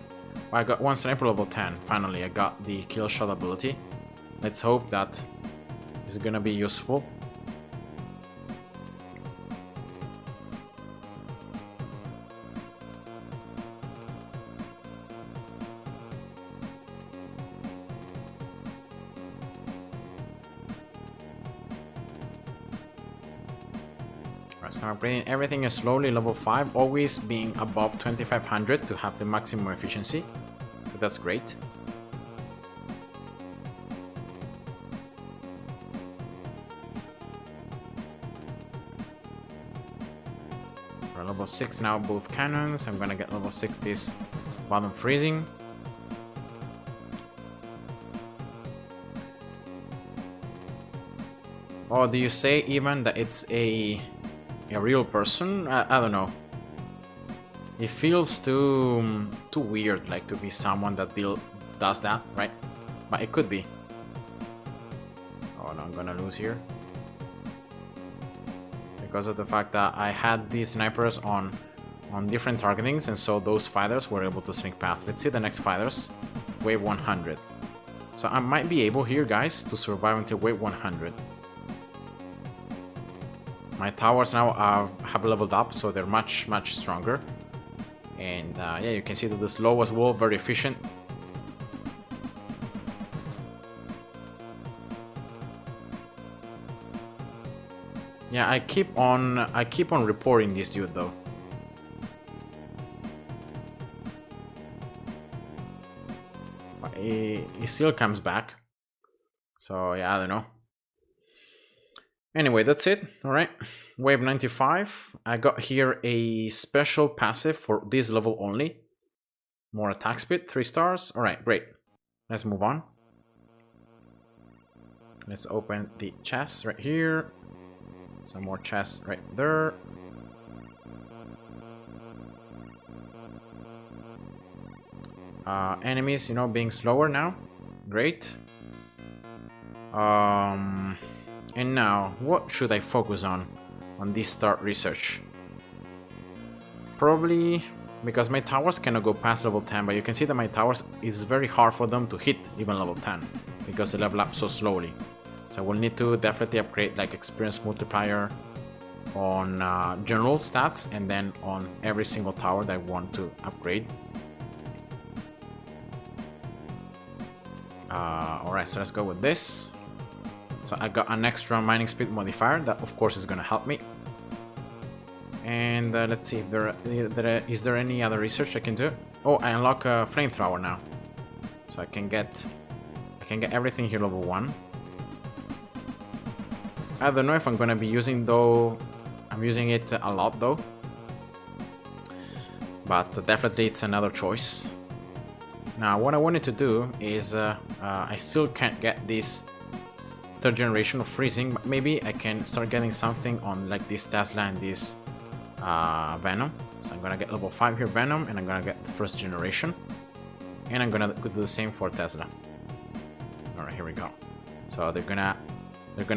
Well, I got one sniper level 10. Finally, I got the kill shot ability. Let's hope that is gonna be useful. So I'm upgrading everything is slowly, level 5, always being above 2500 to have the maximum efficiency. So that's great. We're level 6 now, both cannons. I'm gonna get level 6 this bottom freezing. Oh, do you say even that it's a real person? I don't know. It feels too weird, like to be someone that does that, right? But it could be. Oh no, I'm gonna lose here because of the fact that I had these snipers on different targetings, and so those fighters were able to sneak past. Let's see the next fighters. Wave 100. So I might be able here, guys, to survive until wave 100. My towers now have leveled up, so they're much stronger. And yeah, you can see that the slow as well, very efficient. Yeah, I keep on reporting this dude though. But he still comes back. So yeah, I don't know. Anyway, that's it. Alright, wave 95. I got here a special passive for this level only. More attack speed, 3 stars. Alright, great. Let's move on. Let's open the chest right here. Some more chests right there. Enemies, you know, being slower now. Great. And now, what should I focus on this start research? Probably because my towers cannot go past level 10, but you can see that my towers is very hard for them to hit even level 10 because they level up so slowly. So we'll need to definitely upgrade like experience multiplier on general stats and then on every single tower that I want to upgrade. Alright, so let's go with this. So I got an extra mining speed modifier that of course is gonna help me. And let's see if is there any other research I can do. Oh, I unlock a flamethrower now, so I can get everything here level 1. I don't know if I'm gonna be using though. I'm using it a lot though, but definitely it's another choice. Now what I wanted to do is I still can't get this 3rd generation of freezing, but maybe I can start getting something on like this Tesla and this Venom. So I'm gonna get level 5 here Venom, and I'm gonna get the 1st generation, and I'm gonna do the same for Tesla. Alright, here we go. So they're gonna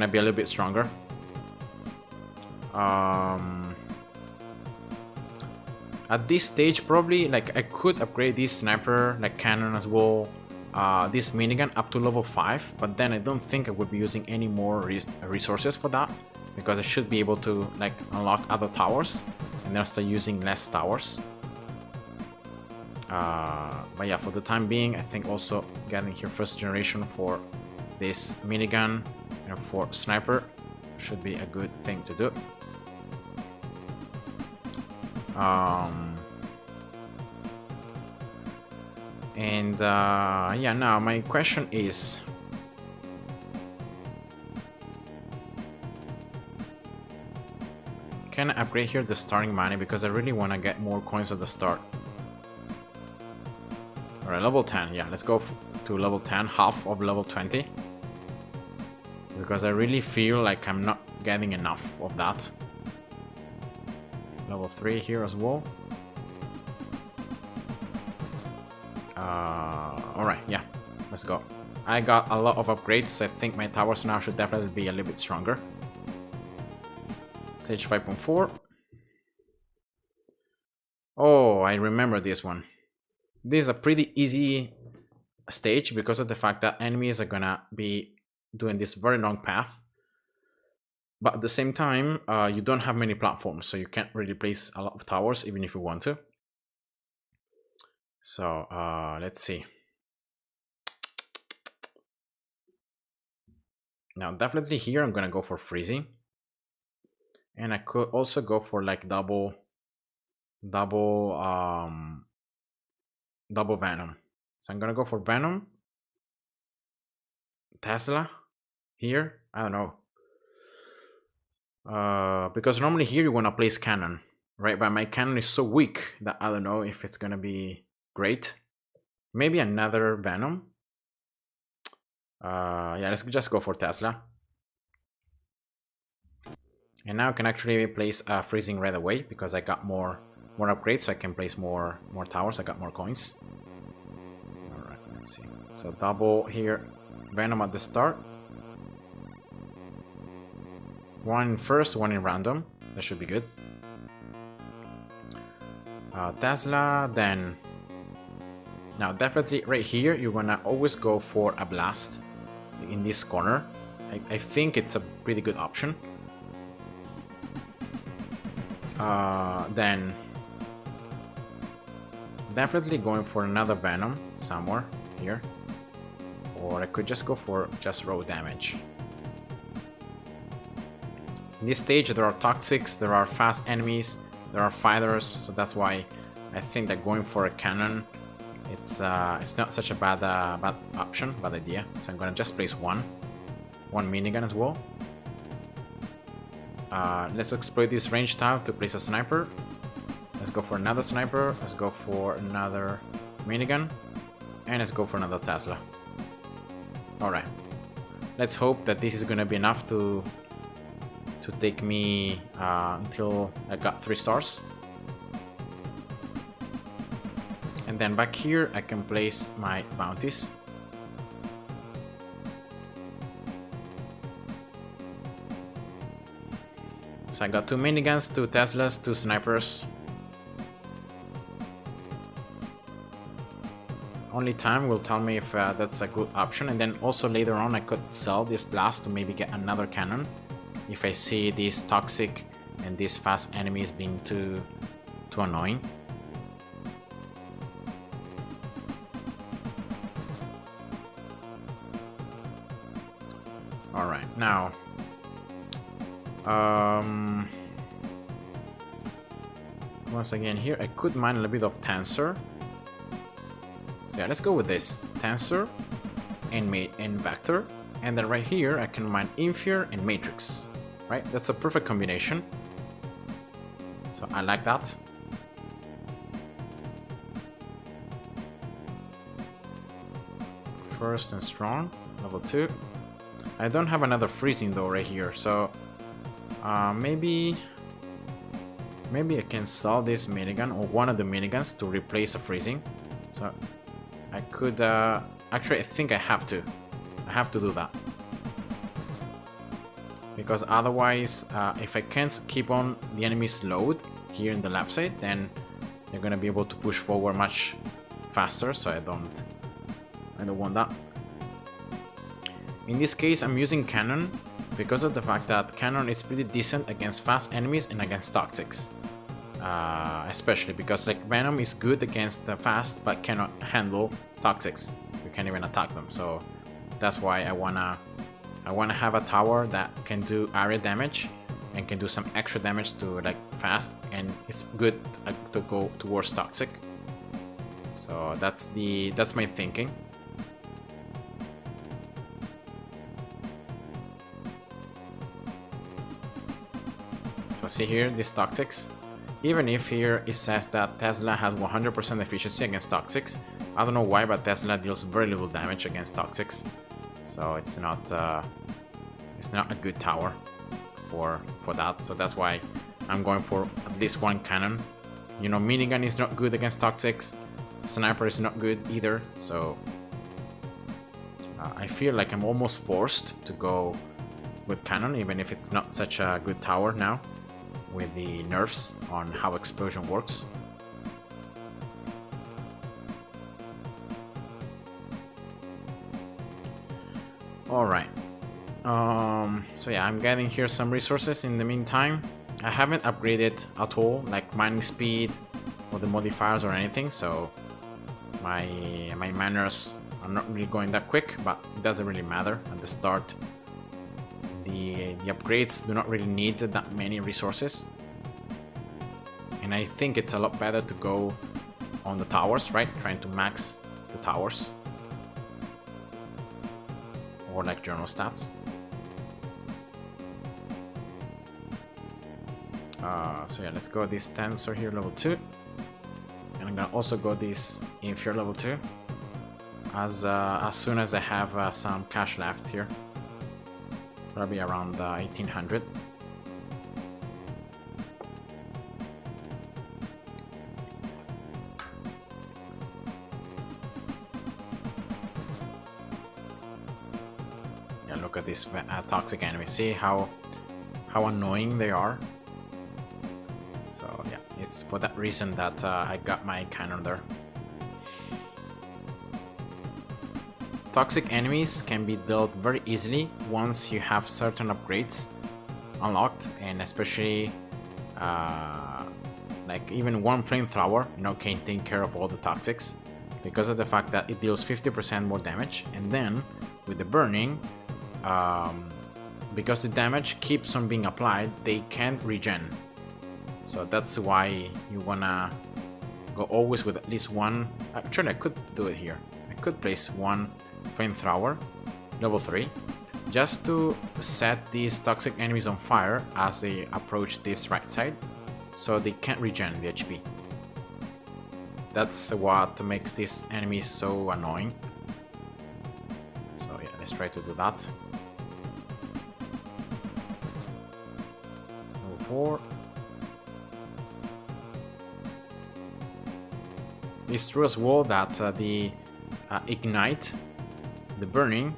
be a little bit stronger. At this stage, probably like I could upgrade this sniper like cannon as well, this minigun up to level 5, but then I don't think I would be using any more resources for that, because I should be able to like unlock other towers and then start using less towers. But yeah, for the time being, I think also getting here 1st generation for this minigun and for sniper should be a good thing to do. Yeah, now my question is, can I upgrade here the starting money, because I really want to get more coins at the start. Alright, level 10. Yeah, let's go to level 10, half of level 20. Because I really feel like I'm not getting enough of that. Level 3 here as well. Alright, yeah, let's go. I got a lot of upgrades, so I think my towers now should definitely be a little bit stronger. Stage 5.4. Oh, I remember this one. This is a pretty easy stage because of the fact that enemies are gonna be doing this very long path. But at the same time, you don't have many platforms, so you can't really place a lot of towers even if you want to. So let's see. Now definitely here I'm gonna go for freezing. And I could also go for like double venom. So I'm gonna go for venom. Tesla here. I don't know. Because normally here you wanna place cannon, right? But my cannon is so weak that I don't know if it's gonna be great. Maybe another venom. Yeah, let's just go for Tesla. And now I can actually place freezing right away because I got more upgrades, so I can place more towers. I got more coins. All right, let's see. So double here, venom at the start. One in first, one in random. That should be good. Tesla, then. Now definitely right here, you're gonna always go for a blast in this corner. I think it's a pretty good option. Then definitely going for another venom somewhere here, or I could just go for just raw damage. In this stage there are toxics, there are fast enemies, there are fighters, so that's why I think that going for a cannon it's not such a bad option, bad idea. So I'm gonna just place one minigun as well. Let's exploit this range tile to place a sniper. Let's go for another sniper. Let's go for another minigun. And let's go for another Tesla. Alright. Let's hope that this is gonna be enough to take me until I got 3 stars. And then back here I can place my bounties. So I got 2 miniguns, 2 Teslas, 2 snipers. Only time will tell me if that's a good option, and then also later on I could sell this blast to maybe get another cannon if I see these toxic and these fast enemies being too annoying. Alright, now once again here I could mine a little bit of tensor. So yeah, let's go with this tensor and vector, and then right here I can mine infer and matrix. Right, that's a perfect combination. So I like that. First and strong, level 2. I don't have another freezing though right here, so maybe I can sell this minigun or one of the miniguns to replace a freezing. So I could actually I think I have to do that, because otherwise if I can't keep on the enemy's load here in the left side, then they're gonna be able to push forward much faster, so I don't want that. In this case I'm using cannon because of the fact that cannon is pretty decent against fast enemies and against toxics, especially because like venom is good against the fast but cannot handle toxics. You can't even attack them, so that's why I wanna have a tower that can do area damage and can do some extra damage to like fast, and it's good to go towards toxic. So that's my thinking. So see here, these toxics, even if here it says that Tesla has 100% efficiency against toxics, I don't know why, but Tesla deals very little damage against Toxics. So it's not a good tower for that. So that's why I'm going for at least one cannon. You know, minigun is not good against Toxics. Sniper is not good either. So I feel like I'm almost forced to go with cannon, even if it's not such a good tower now, with the nerfs on how explosion works. Alright. So yeah, I'm getting here some resources in the meantime. I haven't upgraded at all, like mining speed or the modifiers or anything, so my miners are not really going that quick, but it doesn't really matter at the start. The upgrades do not really need that many resources. And I think it's a lot better to go on the towers, right? Trying to max the towers. Or like journal stats. So yeah, let's go this tensor here, level 2. And I'm gonna also go this inferior level 2. As soon as I have some cash left here. Probably around 1800. Yeah, look at these toxic enemies. See how annoying they are. So yeah, it's for that reason that I got my cannon there. Toxic enemies can be dealt very easily once you have certain upgrades unlocked, and especially like even one flamethrower, you know, can take care of all the toxics because of the fact that it deals 50% more damage. And then with the burning, because the damage keeps on being applied, they can't regen. So that's why you wanna go always with at least one. Actually, I could do it here. I could place one flamethrower, level 3, just to set these toxic enemies on fire as they approach this right side, so they can't regen the HP. That's what makes these enemies so annoying. So yeah, let's try to do that. Level 4. It's true as well that the ignite, the burning,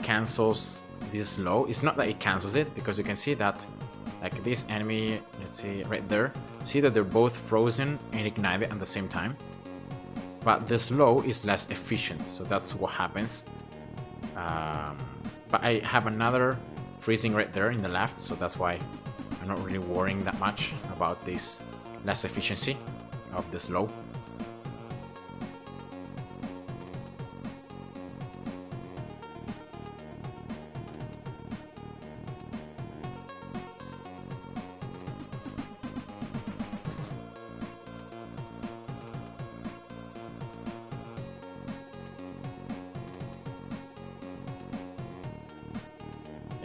cancels this slow. It's not that it cancels it, because you can see that like this enemy, let's see right there, see that they're both frozen and ignited at the same time, but the slow is less efficient, so that's what happens. But I have another freezing right there in the left, so that's why I'm not really worrying that much about this less efficiency of the slow.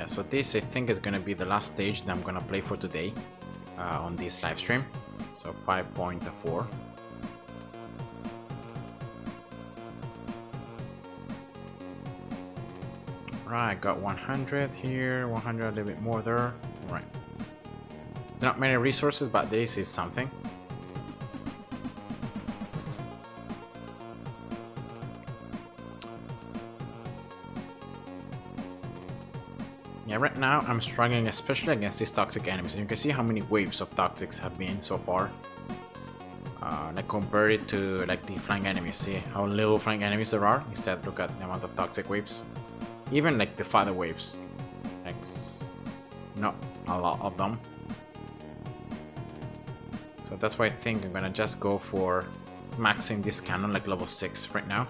So this, I think, is gonna be the last stage that I'm gonna play for today on this live stream. So 5.4. Right, I got 100 here, 100, a little bit more there. Right. There's not many resources, but this is something. Yeah, right now I'm struggling especially against these toxic enemies. And you can see how many waves of toxics have been so far. Like compare it to like the flying enemies. See how little flying enemies there are. Instead, look at the amount of toxic waves. Even like the father waves, like not a lot of them. So that's why I think I'm gonna just go for maxing this cannon like level 6 right now.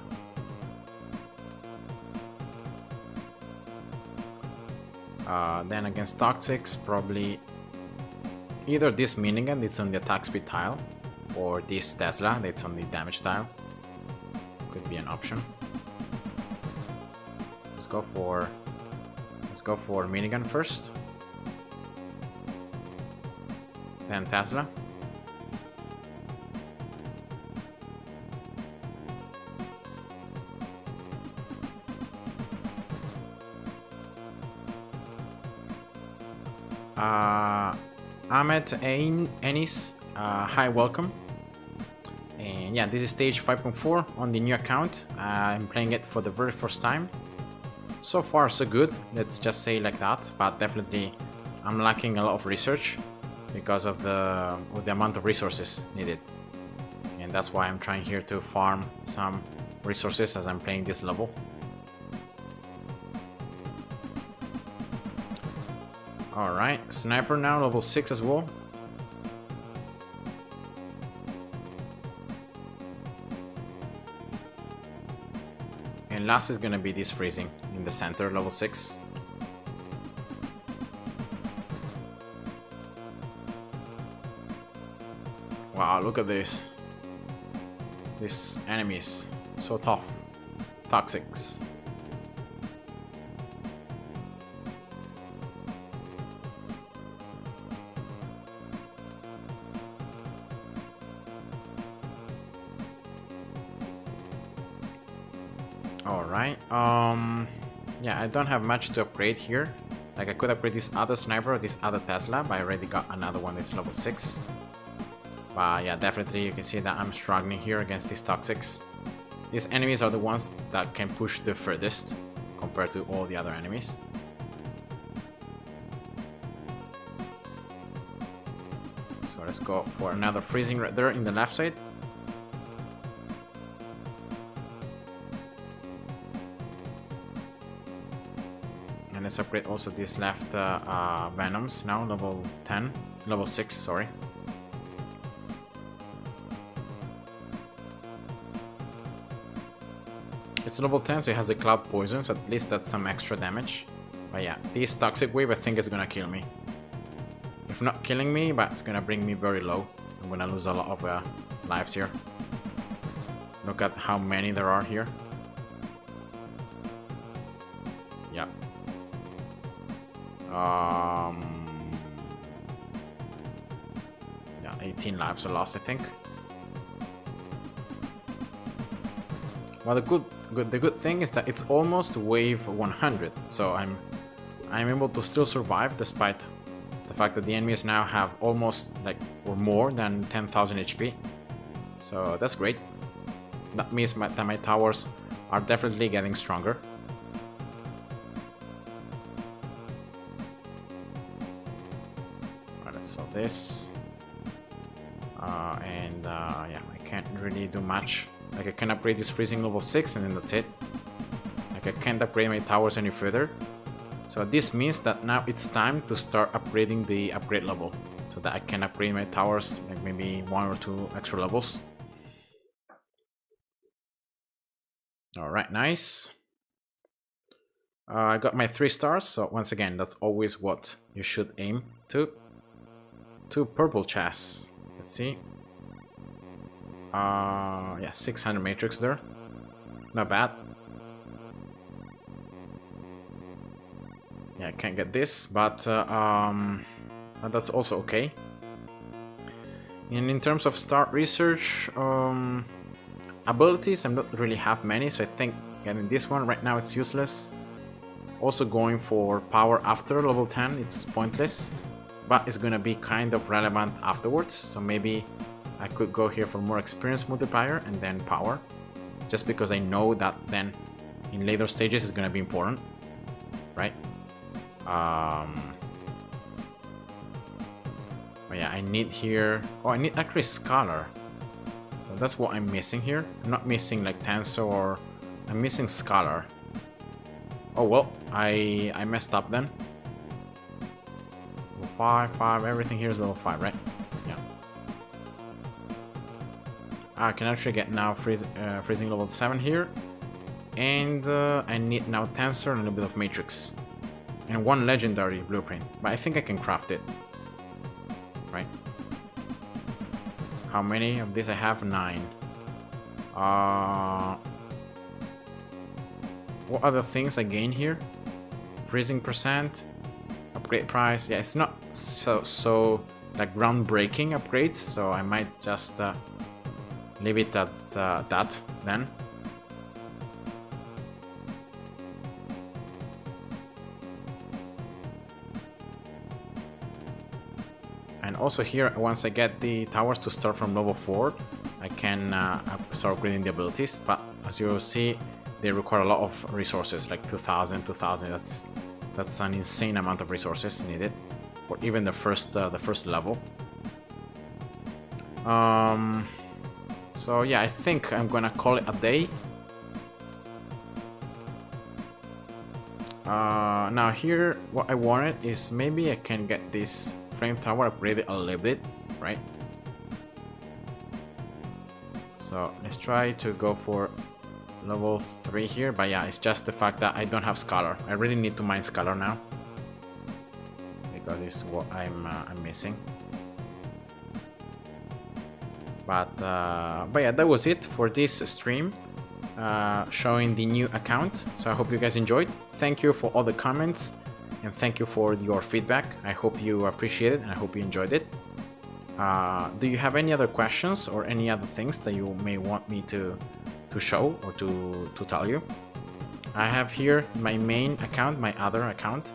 Then against Toxics, probably either this minigun that's on the attack speed tile, or this Tesla that's on the damage tile. Could be an option. Let's go for minigun first. Then Tesla. Ahmed Enis, hi, welcome. And yeah, this is stage 5.4 on the new account. I'm playing it for the very first time. So far so good, let's just say like that, but definitely I'm lacking a lot of research because of the amount of resources needed. And that's why I'm trying here to farm some resources as I'm playing this level. Alright, sniper now, level 6 as well. And last is gonna be this freezing in the center, level 6. Wow, look at this. These enemies, so tough. Toxics. Alright, yeah, I don't have much to upgrade here. Like, I could upgrade this other sniper or this other Tesla, but I already got another one that's level 6. But yeah, definitely you can see that I'm struggling here against these toxics. These enemies are the ones that can push the furthest compared to all the other enemies. So let's go for another freezing right there in the left side. And let's upgrade also these left Venoms now, level 10, level 6, sorry. It's level 10, so it has the cloud poison, so at least that's some extra damage. But yeah, this toxic wave I think is gonna kill me. If not killing me, but it's gonna bring me very low. I'm gonna lose a lot of lives here. Look at how many there are here. Yeah. Yeah, 18 lives are lost, I think. Well, the good thing is that it's almost wave 100, so I'm able to still survive despite the fact that the enemies now have almost like or more than 10,000 HP. So that's great. That means that my towers are definitely getting stronger. Alright, let's solve this. Yeah, I can't really do much. Like, I can upgrade this freezing level 6 and then that's it. Like, I can't upgrade my towers any further. So this means that now it's time to start upgrading the upgrade level, so that I can upgrade my towers like maybe 1 or 2 extra levels. Alright, nice. I got my 3 stars, so once again, that's always what you should aim to. 2 purple chests. Let's see. Yeah, 600 matrix there. Not bad. Yeah, I can't get this, but that's also okay. And in terms of start research, abilities, I don't really have many, so I think getting this one right now it's useless. Also going for power after level 10, it's pointless, but it's gonna be kind of relevant afterwards, so maybe I could go here for more experience multiplier and then power, just because I know that then in later stages it's gonna be important, right? But yeah, I need here. Oh, I need actually Scholar. So that's what I'm missing here. I'm not missing like Tensor, or I'm missing Scholar. Oh well, I messed up then. Level 5, everything here is level 5, right? Yeah. I can actually get now freezing level 7 here. And I need now Tensor and a little bit of Matrix. And 1 legendary blueprint. But I think I can craft it. Right? How many of these I have? 9. What other things I gain here? Freezing percent, upgrade price. Yeah, it's not so like groundbreaking upgrades, so I might just leave it at that then. And also here, once I get the towers to start from level 4, I can start upgrading the abilities. But as you see, they require a lot of resources, like 2,000. That's an insane amount of resources needed for even the first level. So yeah, I think I'm gonna call it a day. Now here, what I wanted is maybe I can get this frame tower upgraded a little bit, right? So let's try to go for level 3 here, but yeah, it's just the fact that I don't have Scholar. I really need to mine Scholar now, because it's what I'm missing. But yeah, that was it for this stream, showing the new account. So I hope you guys enjoyed. Thank you for all the comments, and thank you for your feedback. I hope you appreciate it, and I hope you enjoyed it. Do you have any other questions or any other things that you may want me to show or to tell you? I have here my main account, my other account,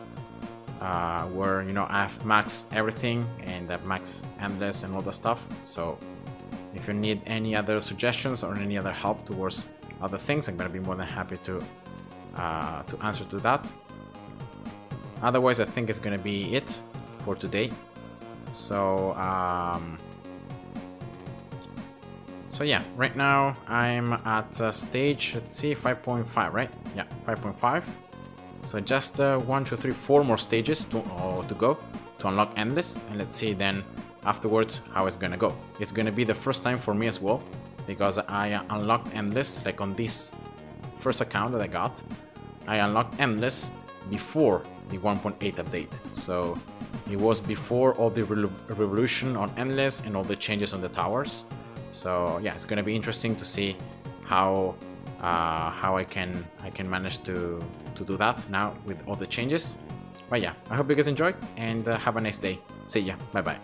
where, you know, I've maxed everything and I've maxed endless and all that stuff. So if you need any other suggestions or any other help towards other things, I'm gonna be more than happy to answer to that. Otherwise, I think it's gonna be it for today. So so yeah, right now I'm at stage, let's see, 5.5, right? Yeah, 5.5. So just 1, 2, 3, 4 more stages to go to unlock endless, and let's see then afterwards how it's gonna go. It's gonna be the first time for me as well, because I unlocked endless, like on this first account that I got, I unlocked endless before the 1.8 update. So it was before all the revolution on endless and all the changes on the towers. So yeah, it's gonna be interesting to see how I can manage to do that now with all the changes. But yeah, I hope you guys enjoyed, and have a nice day. See ya. Bye bye.